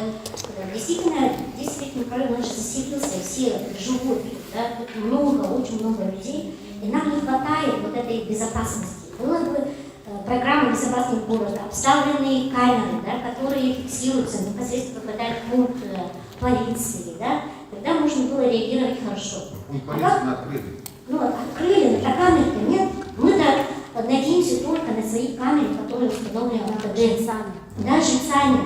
действительно 10 микрорайон уже заселился, все живут, да, тут много, очень много людей, и нам не хватает вот этой безопасности. Была бы программа «Безопасный город», обставленные камеры, да, которые фиксируются, непосредственно попадают в пункт полиции, да, тогда можно было реагировать хорошо. Полицию открыли. Открыли, но камер-то нет. Мы-то надеемся только на свои камеры, которые установлены в МВД. Даже сами.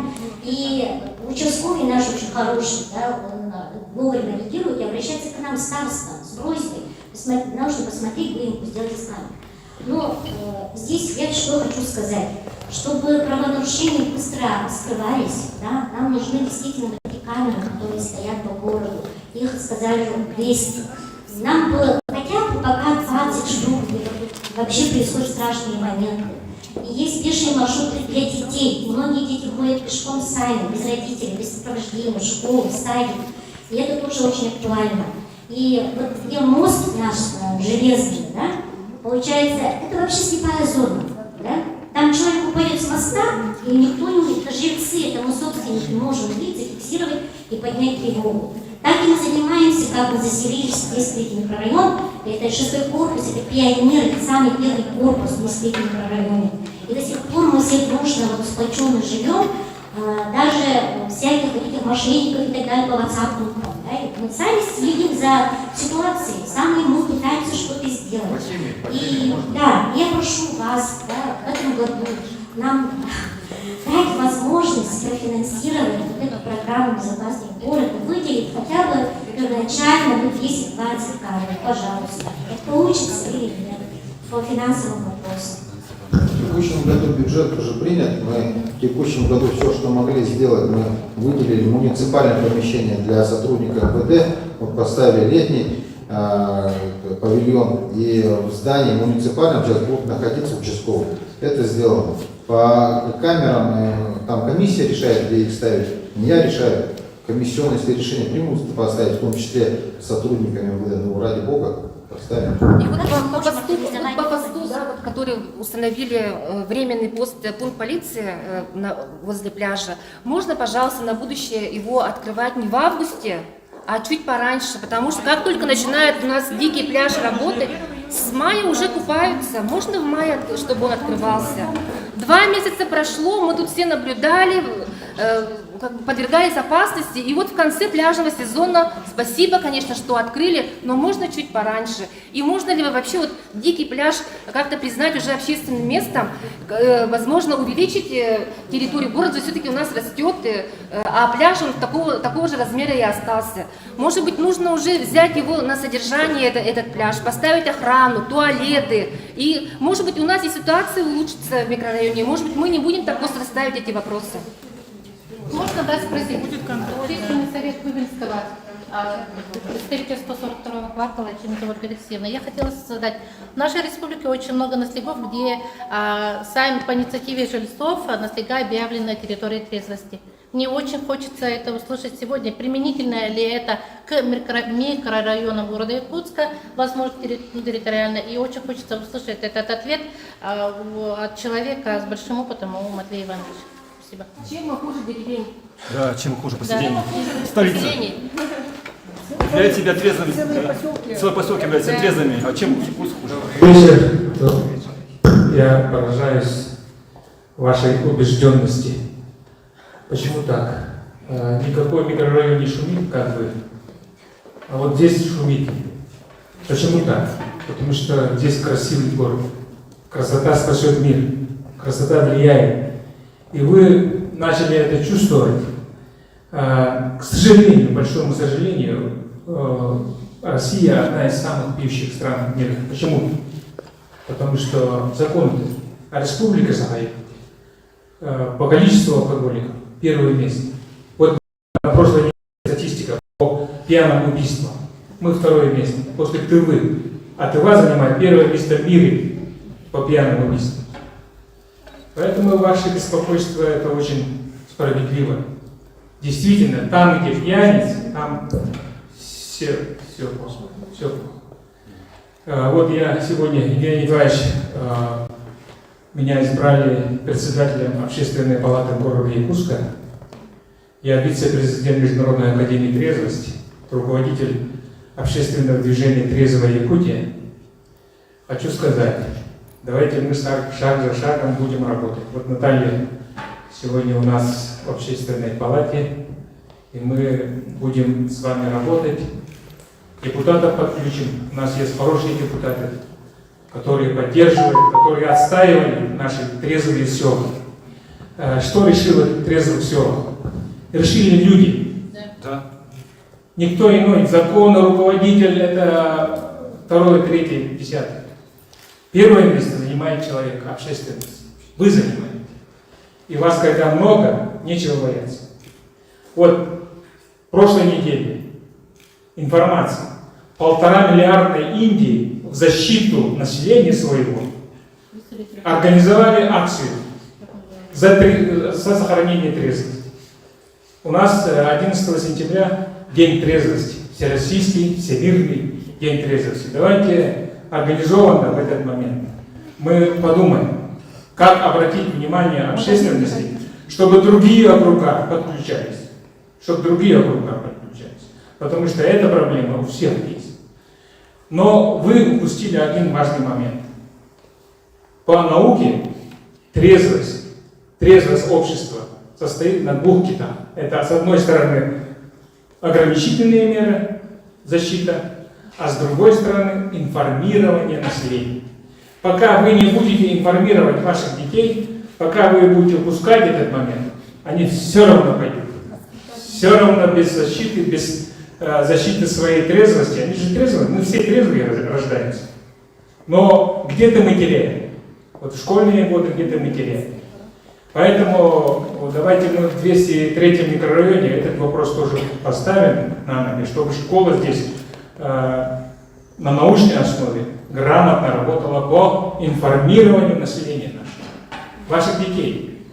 И участковый наш очень хороший, да, он вовремя реагирует и обращается к нам старостам с просьбой, нужно посмотреть выемку, сделать из камер. Но здесь я что хочу сказать. Чтобы правонарушения быстро раскрывались, да, нам нужны действительно такие камеры, которые стоят по городу. Их сказали 200. Нам было хотя бы пока 20 штук, где вообще происходят страшные моменты. И есть пешие маршруты для детей. Многие дети ходят пешком сами, без родителей, без сопровождения, в школу, в садик. И это тоже очень актуально. И вот где мост наш железный, да, получается, это вообще слепая зона. Да? Там человек упадет с моста, и никто не увидит. Это жильцы, это мы собственники можем увидеть, зафиксировать и поднять тревогу. Так и мы занимаемся, как мы заселились в 203 микрорайон. Это 6-й корпус, это пионер, это самый первый корпус в 203 микрорайоне. И до сих пор мы все дружно, вот, сплоченно живем, даже всяких таких мошенников и так далее по WhatsApp группам. Да? Мы сами следим за ситуацией, сами мы пытаемся что-то сделать. И да, я прошу вас, да, в этом году нам дать возможность профинансировать вот эту программу «Безопасный город», выделить хотя бы первоначально 10-20 камер, пожалуйста. Это получится или нет по финансовым вопросам. В текущем году бюджет уже принят. Мы в текущем году все, что могли сделать, мы выделили муниципальное помещение для сотрудников МВД, мы поставили летний павильон, и в здании муниципальном сейчас будут находиться участковые. Это сделано. По камерам там комиссия решает, где их ставить, не я решаю. Комиссионные, если решение примут, поставить, в том числе сотрудниками МВД, ну ради бога, поставим. И вот по посту, да, вот, который установили временный пункт полиции возле пляжа, можно, пожалуйста, на будущее его открывать не в августе, а чуть пораньше, потому что как только начинает у нас дикий пляж работать, с мая уже купаются. Можно в мае, чтобы он открывался? 2 месяца прошло, мы тут все наблюдали, подвергались опасности, и вот в конце пляжного сезона, спасибо, конечно, что открыли, но можно чуть пораньше. И можно ли вообще вот дикий пляж как-то признать уже общественным местом, возможно, увеличить территорию города, все-таки у нас растет, а пляж он такого же размера и остался. Может быть, нужно уже взять его на содержание, этот пляж, поставить охрану, туалеты, и, может быть, у нас и ситуация улучшится в микрорайоне, может быть, мы не будем так остро ставить эти вопросы. Можно, да, спросить? Общественный совет Кубинского, представительство 42-го квартала, чем зовут Алексеевна. Я хотела задать, в нашей республике очень много наследов, где сами по инициативе жильцов наслега объявлены на территории трезвости. Мне очень хочется это услышать сегодня. Применительно ли это к микрорайонам города Якутска, возможно, территориально. И очень хочется услышать этот ответ от человека с большим опытом, у Матвея Ивановича. Спасибо. Чем мы хуже деревень? Да, чем хуже Да. поселений. Столица. Для тебя трезвыми. Целые поселки являются трезвыми, а чем Якутск хуже? Я поражаюсь вашей убежденности. Почему так? Никакой микрорайон не шумит, как бы, а вот здесь шумит. Почему так? Потому что здесь красивый город. Красота спасет мир. Красота влияет. И вы начали это чувствовать. К сожалению, большому сожалению, Россия одна из самых пьющих стран мира. Почему? Потому что закон о республике Сахалин по количеству алкоголиков первое место. Вот на прошлой неделе статистика по пьяным убийствам. Мы второе место. После Тывы. А Тыва занимает первое место в мире по пьяным убийствам. Поэтому ваше беспокойство это очень справедливо. Действительно, там, где пьяницы, там все плохо. Все плохо. Вот я сегодня, Евгений Николаевич, меня избрали председателем Общественной палаты города Якутска. Я вице-президент Международной академии трезвости, руководитель общественного движения «Трезвая Якутия». Хочу сказать, давайте мы шаг за шагом будем работать. Вот Наталья сегодня у нас в общественной палате, и мы будем с вами работать. Депутатов подключим. У нас есть хорошие депутаты, которые поддерживали, которые отстаивали наши трезвые села. Что решило трезвых сел? Решили люди. Да. Никто иной, закон, руководитель, это второе, третье, десятое. Первое место занимает человек, общественность. Вы занимаете. И вас, когда много, нечего бояться. Вот, прошлой неделе информация. 1,5 миллиарда Индии в защиту населения своего организовали акцию за сохранение трезвости. У нас 11 сентября День трезвости, всероссийский, всемирный День трезвости. Давайте организованно в этот момент мы подумаем, как обратить внимание общественности, чтобы другие округа подключались. Потому что эта проблема у всех есть. Но вы упустили один важный момент. По науке трезвость общества состоит на двух китах. Это, с одной стороны, ограничительные меры, защита, а с другой стороны, информирование населения. Пока вы не будете информировать ваших детей, пока вы будете упускать этот момент, они все равно пойдут. Все равно без защиты, без защиты своей трезвости. Они же трезвые, мы все трезвые рождаемся. Но где-то мы теряем. Вот в школьные годы где-то мы теряем. Поэтому давайте мы в 203-м микрорайоне этот вопрос тоже поставим на ноги, чтобы школа здесь на научной основе грамотно работала по информированию населения нашего, ваших детей.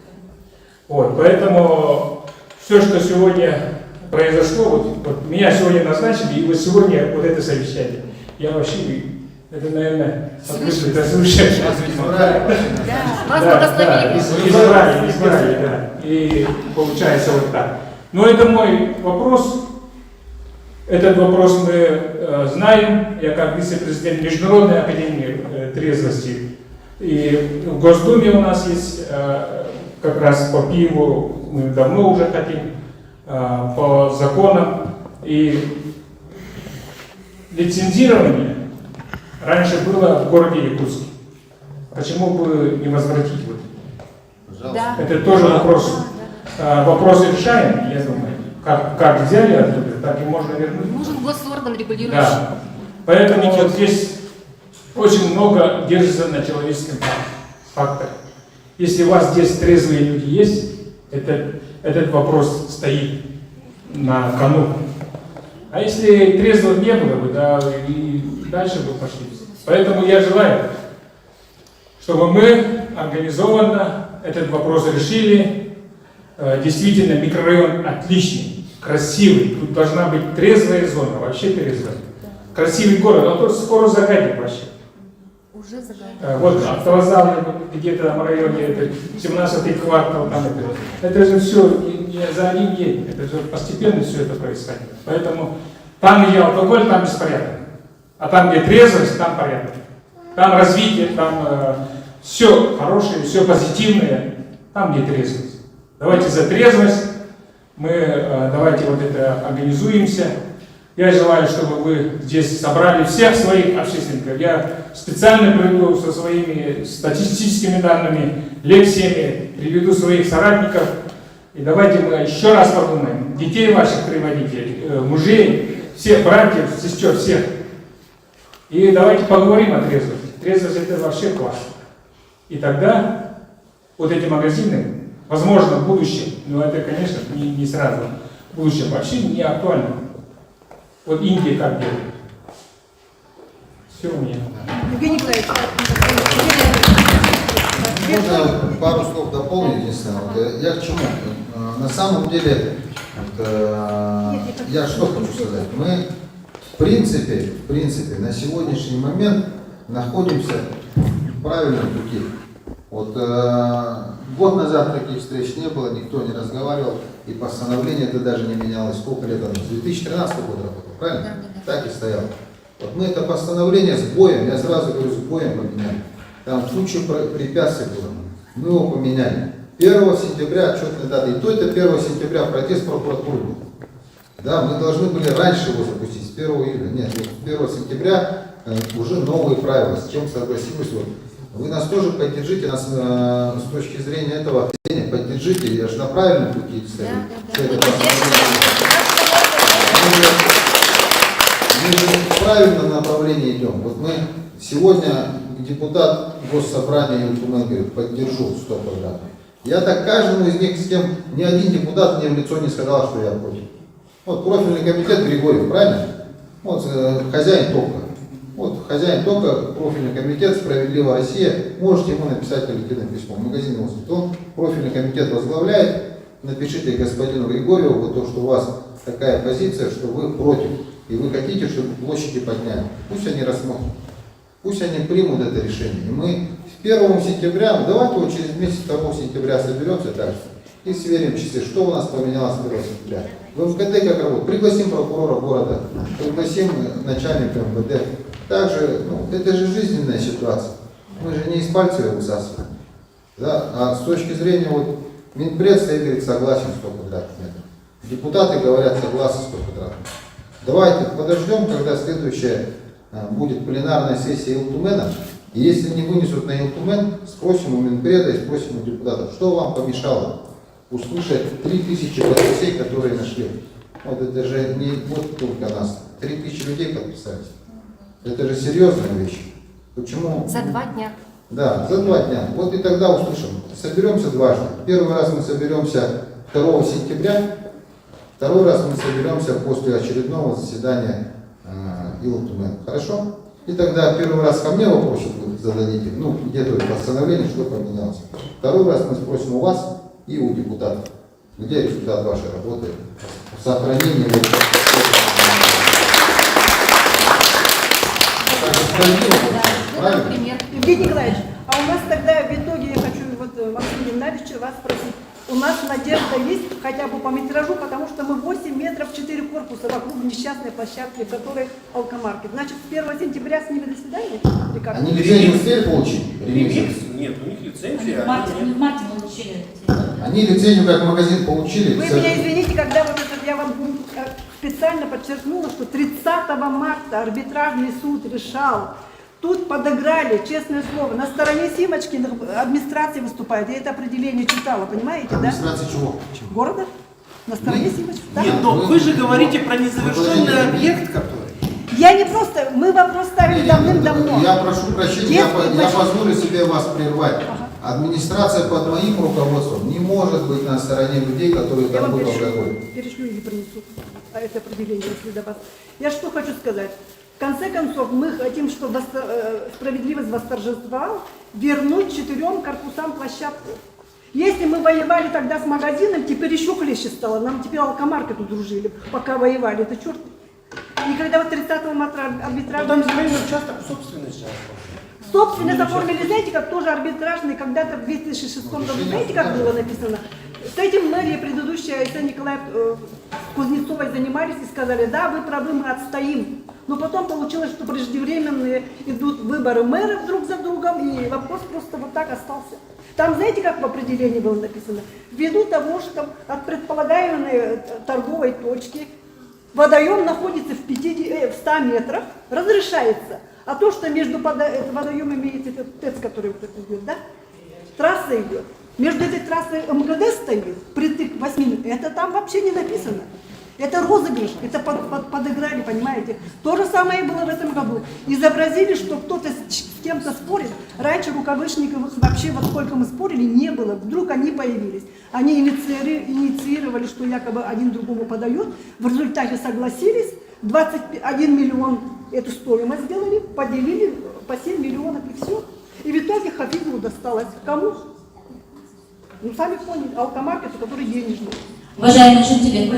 Вот, поэтому все, что сегодня произошло, вот меня сегодня назначили, и вот сегодня вот это совещание. Я вообще, это, наверное, открыто слушать. Избрали, да. И получается вот так. Но это мой вопрос. Этот вопрос мы знаем. Я как вице-президент Международной академии трезвости. И в Госдуме у нас есть как раз по пиву, мы давно уже хотим, по законам. И лицензирование раньше было в городе Якутске. Почему бы не возвратить вот? Да. Это тоже вопрос. Вопрос решаем, я думаю. Как взяли оттуда, так и можно вернуть. Нужен госорган регулирующий. Да. Поэтому вот здесь очень много держится на человеческом факторе. Если у вас здесь трезвые люди есть, этот вопрос стоит на кону. А если трезвых не было бы, да, и дальше бы пошли. Поэтому я желаю, чтобы мы организованно этот вопрос решили. Действительно, микрорайон отличный, красивый. Тут должна быть трезвая зона, вообще трезвая. Красивый город, а то скоро загадит вообще. Уже загадит. Вот автовокзал где-то там в районе, это 17-й квартал, там это же все не за один день, это же постепенно все это происходит. Поэтому там, где алкоголь, там беспорядок. А там, где трезвость, там порядок. Там развитие, там все хорошее, все позитивное, там, где трезвость. Давайте за трезвость, давайте вот это организуемся. Я желаю, чтобы вы здесь собрали всех своих общественников. Я специально приду со своими статистическими данными, лекциями, приведу своих соратников. И давайте мы еще раз подумаем. Детей ваших приводите, мужей, всех братьев, сестер, всех. И давайте поговорим о трезвости. Трезвость это вообще классно. И тогда вот эти магазины, возможно, в будущем, но это, конечно, не сразу, в будущем вообще не актуально. Вот Индия как делает. Все у меня. Евгений Николаевич. Можно пару слов дополнить, единственное. Вот, я к чему? На самом деле, вот, я что хочу сказать. Мы, в принципе, на сегодняшний момент находимся в правильном пути. Вот год назад таких встреч не было, никто не разговаривал, и постановление это даже не менялось. Сколько лет оно? С 2013 года работало, правильно? Да. Так и стояло. Вот мы это постановление с боем, я сразу говорю, с боем поменяли. Там куча препятствий было. Мы его поменяли. 1 сентября отчетная дата, и то это 1 сентября протест прокуратуры был. Да, мы должны были раньше его запустить, с 1 июля. Нет, 1 сентября уже новые правила, с чем согласилась. Вот. Вы нас тоже поддержите, нас с точки зрения этого поддержите, я же на правильном пути стою. Мы же в правильном направлении идем. Вот мы сегодня, депутат Госсобрания Илтумен говорит, поддержу 100 квадратов. Я так каждому из них, с кем ни один депутат мне в лицо не сказал, что я против. Вот профильный комитет Григорьев, правильно? Вот хозяин ТОКа. Вот хозяин ТОКа, профильный комитет «Справедливая Россия». Можете ему написать коллективное письмо. Магазин «Москвит». Он профильный комитет возглавляет. Напишите господину Григорьеву вот то, что у вас такая позиция, что вы против. И вы хотите, чтобы площади подняли. Пусть они рассмотрят. Пусть они примут это решение. И мы 1 сентября, давайте вот через месяц 2 сентября соберемся также и сверим часы, что у нас поменялось с 1 сентября. В МВД как работает? Пригласим прокурора города, пригласим начальника МВД. Также, это же жизненная ситуация. Мы же не из пальца ее высасываем. Да? А с точки зрения, вот, Минпред стоит, говорит, согласен 100 квадратных метров. Депутаты говорят, согласен 100 квадратных. Давайте подождем, когда следующая будет пленарная сессия Илтумена. И если не вынесут на Илтумен, спросим у Минпреда и спросим у депутатов, что вам помешало услышать 3000 подписей, которые нашли. Вот это же не вот только нас. 3000 людей подписались. Это же серьезная вещь. Почему? За 2 дня. Да, за 2 дня. Вот и тогда услышим. Соберемся дважды. Первый раз мы соберемся 2 сентября, второй раз мы соберемся после очередного заседания Илтумен. Хорошо? И тогда первый раз ко мне вопросы зададите, где-то постановление, что поменялось. Второй раз мы спросим у вас и у депутатов, где результат вашей работы, сохранение. Евгений Николаевич, а у нас тогда в итоге, я хочу Максим Геннадьевич вас спросить, у нас надежда есть хотя бы по метражу, потому что мы 8 метров 4 корпуса вокруг несчастной площадки, в которой алкомаркет. Значит, с 1 сентября с ними до свидания? Они лицензию успели получить? Ремикс? Нет, у них лицензия. В марте получили. Они лицензию как магазин получили. Вы меня извините, когда вот это я вам специально подчеркнула, что 30 марта арбитражный суд решал. Тут подыграли, честное слово, на стороне Симочки администрация выступает. Я это определение читала, понимаете, да? Администрация чего? Города? На стороне Симочки. Нет, но вы же говорите про незавершенный объект, который... Я не просто, мы вопрос ставили давным-давно. Я прошу прощения, я позволю себе вас прервать. Администрация под моим руководством не может быть на стороне людей, которые там будут алкоголь. Перешлю и принесу это определение, если до вас. Я что хочу сказать. В конце концов, мы хотим, чтобы справедливость восторжествовала, вернуть 4 корпусам площадку. Если мы воевали тогда с магазином, теперь еще хлеще стало. Нам теперь алкомаркету дружили, пока воевали. Это черт. И когда вот 30 марта арбитраж... Там земельный участок собственность. Собственность оформили, знаете, как тоже арбитражный, когда-то в 2006 году, знаете, как было написано? С этим мэрия предыдущая, Александр Николаевич Кузнецовой занимались и сказали, да, вы правы, мы отстоим. Но потом получилось, что преждевременные идут выборы мэров друг за другом, и вопрос просто вот так остался. Там, знаете, как в определении было написано? Ввиду того, что от предполагаемой торговой точки водоем находится в 100 метрах, разрешается. А то, что между водоемом имеется этот ТЭЦ, который вот это идет, да? Трасса идет. Между этой трассой МГД стоит, притык 8, это там вообще не написано. Это розыгрыш, это подыграли, понимаете. То же самое было в этом году. Изобразили, что кто-то с кем-то спорит. Раньше рукавышников вообще, вот сколько мы спорили, не было. Вдруг они появились. Они инициировали, что якобы один другому подает. В результате согласились, 21 миллион эту стоимость сделали, поделили по 7 миллионов и все. И в итоге Хафизову досталось кому? Ну, сами поняли, алкомаркету, который денежный. Уважаемый житель,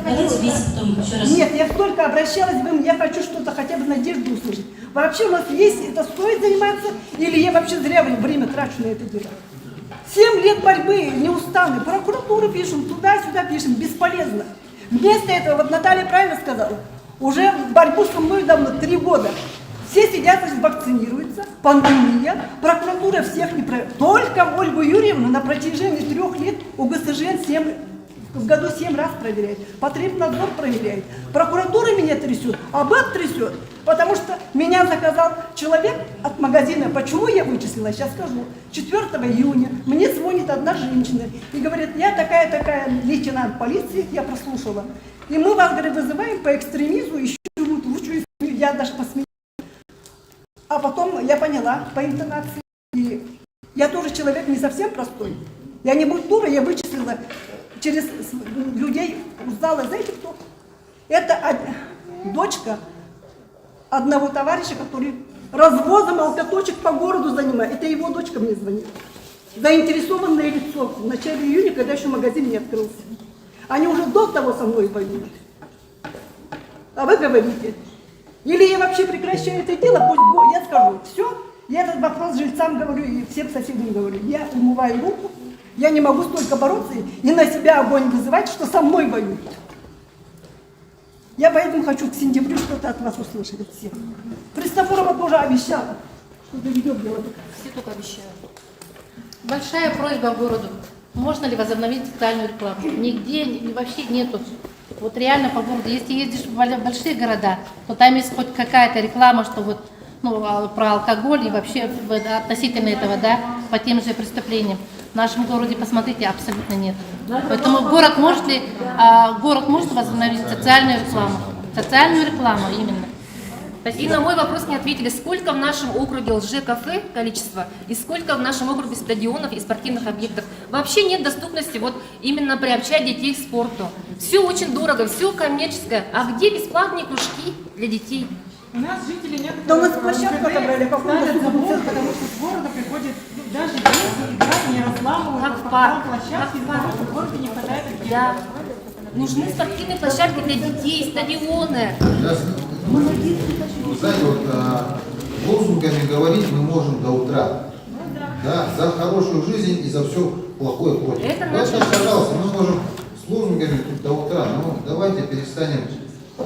давайте вместе потом еще раз. Нет, я столько обращалась, я хочу что-то, хотя бы надежду услышать. Вообще у нас есть, это стоит заниматься, или я вообще зря время трачу на это дело? 7 лет борьбы, неустанной, прокуратуру пишем, туда-сюда пишем, бесполезно. Вместо этого, вот Наталья правильно сказала, уже борьбу со мной давно 3 года. Все сидят, вакцинируются, пандемия, прокуратура всех не проверяет. Только Ольгу Юрьевну на протяжении 3 лет УГСЖН в году 7 раз проверяет, Потребнадзор проверяет, прокуратура меня трясет, а БЭП трясет. Потому что меня заказал человек от магазина. Почему я вычислила? Сейчас скажу. 4 июня мне звонит одна женщина и говорит, я такая-такая лейтенант полиции, я прослушала. И мы вас, говорит, вызываем по экстремизму, еще лучшую, я даже посмеялась. А потом я поняла по интонации. И я тоже человек не совсем простой. Я не будь дура, я вычислила через людей, узнала, знаете кто? Это дочка одного товарища, который развозом алкоточек по городу занимает. Это его дочка мне звонит. Заинтересованное лицо в начале июня, когда еще магазин не открылся. Они уже до того со мной воюют. А вы говорите, или я вообще прекращаю это дело, пусть я скажу, все, я этот вопрос жильцам говорю и всем соседям говорю. Я умываю руку, я не могу столько бороться и на себя огонь вызывать, что со мной воюют. Я поэтому хочу к сентябрю что-то от вас услышать от всех. Христофорова тоже обещала, что доведет дело. Все только обещают. Большая просьба городу. Можно ли возобновить социальную рекламу? Нигде вообще нету. Вот реально по городу, если ездишь в большие города, то там есть хоть какая-то реклама, что вот про алкоголь и вообще относительно этого, да, по тем же преступлениям. В нашем городе, посмотрите, абсолютно нет. Поэтому город может возобновить социальную рекламу. Социальную рекламу именно. И на мой вопрос не ответили, сколько в нашем округе лже-кафе количество и сколько в нашем округе стадионов и спортивных объектов. Вообще нет доступности вот именно приобщать детей к спорту. Все очень дорого, все коммерческое. А где бесплатные кружки для детей? У нас жители некоторые да у нас площадку отобрали, ставят забор, потому что с города приходят даже дети играть, не разламывают, как в парк, площадки, из-за того, что в городе не хватает где. Да. Нужны спортивные площадки для детей, стадионы. Знаете, вот лозунгами говорить мы можем до утра. Да, за хорошую жизнь и за все плохое против. Это пожалуйста, мы можем с лозунгами тут до утра, но давайте перестанем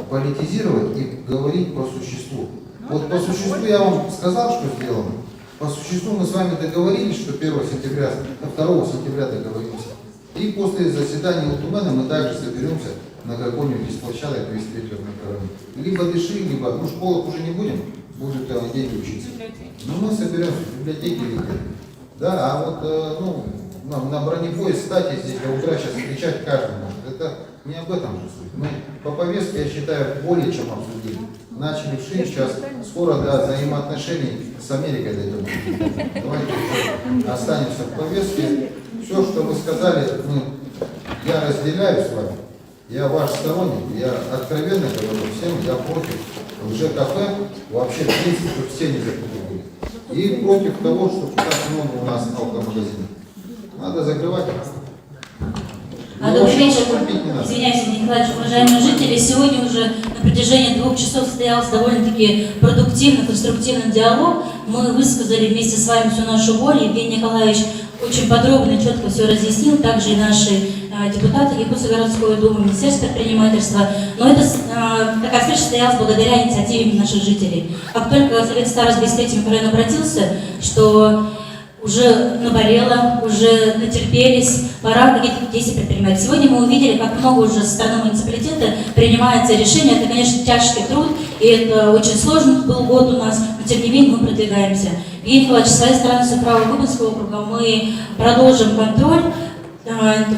политизировать и говорить по существу. Вот по существу я вам сказал, что сделано. По существу мы с вами договорились, что 1 сентября, 2 сентября договоримся. И после заседания Лутумена мы также соберемся на какой-нибудь из площадок 23 микрорайона. Либо дыши, либо, ну, школах уже не будем, будут деньги учиться. Но мы соберемся в библиотеке или где. Да, а вот на бронепоезд стать здесь до утра сейчас кричать каждый может. Это не об этом же суть. Мы по повестке, я считаю, более чем обсудили. Начали в 6, сейчас скоро до взаимоотношений с Америкой дойдем. Давайте останемся в повестке. Все, что вы сказали, я разделяю с вами. Я ваш сторонник, я откровенно говорю всем, я против лже-кафе, вообще в принципе все не закупили. И против того, что так много у нас алкомагазинов. Надо закрывать их. Добрый вечер. Извиняюсь, Евгений Николаевич, уважаемые жители. Сегодня уже на протяжении 2 часов состоялся довольно-таки продуктивный, конструктивный диалог. Мы высказали вместе с вами всю нашу боль. Евгений Николаевич очень подробно и четко все разъяснил, также и наши депутаты Якутской городской думы, Министерства предпринимательства. Но такая встреча состоялась благодаря инициативе наших жителей. Как только Совет старост 23 микрорайона обратился, что уже наболело, уже натерпелись, пора какие-то действия предпринимать. Сегодня мы увидели, как много уже со стороны муниципалитета принимается решение. Это, конечно, тяжкий труд, и это очень сложно, был год у нас, но тем не менее мы продвигаемся. Евгений Николаевич, с своей стороны, с управы Губинского округа, мы продолжим контроль.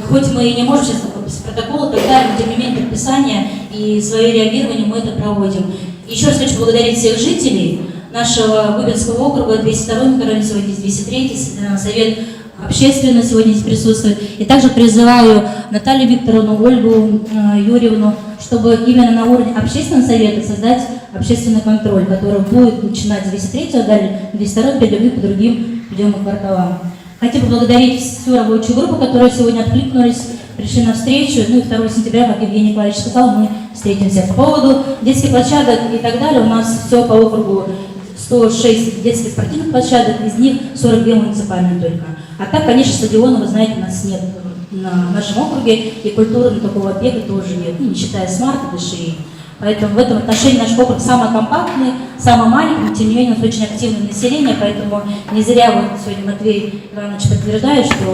Хоть мы и не можем сейчас с протокола, но тем не менее подписание и свое реагирование мы это проводим. Еще раз хочу благодарить всех жителей нашего Губинского округа, 202 микрорайон, сегодня здесь 203, совет общественно сегодня здесь присутствует. И также призываю Наталью Викторовну, Ольгу Юрьевну, чтобы именно на уровне общественного совета создать общественный контроль, который будет начинать с 203-го, далее 202-го, перейдем по другим путем и кварталам. Хотел бы поблагодарить всю рабочую группу, которые сегодня откликнулись, пришли на встречу. Ну и 2 сентября, как Евгений Николаевич сказал, мы встретимся. По поводу детских площадок и так далее, у нас все по округу 106 детских спортивных площадок, из них 42 муниципальные только. А так, конечно, стадиона, вы знаете, у нас нет на нашем округе, и культурного такого объекта тоже нет, не считая смарта, дыши. Поэтому в этом отношении наш округ самый компактный, самый маленький, но тем не менее у нас очень активное население, поэтому не зря вот сегодня Матвей Иванович подтверждает, что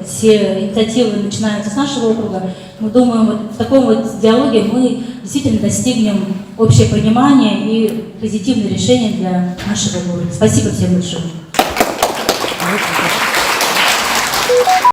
все инициативы начинаются с нашего округа. Мы думаем, вот в таком вот диалоге мы действительно достигнем общее понимание и позитивное решение для нашего города. Спасибо всем большое.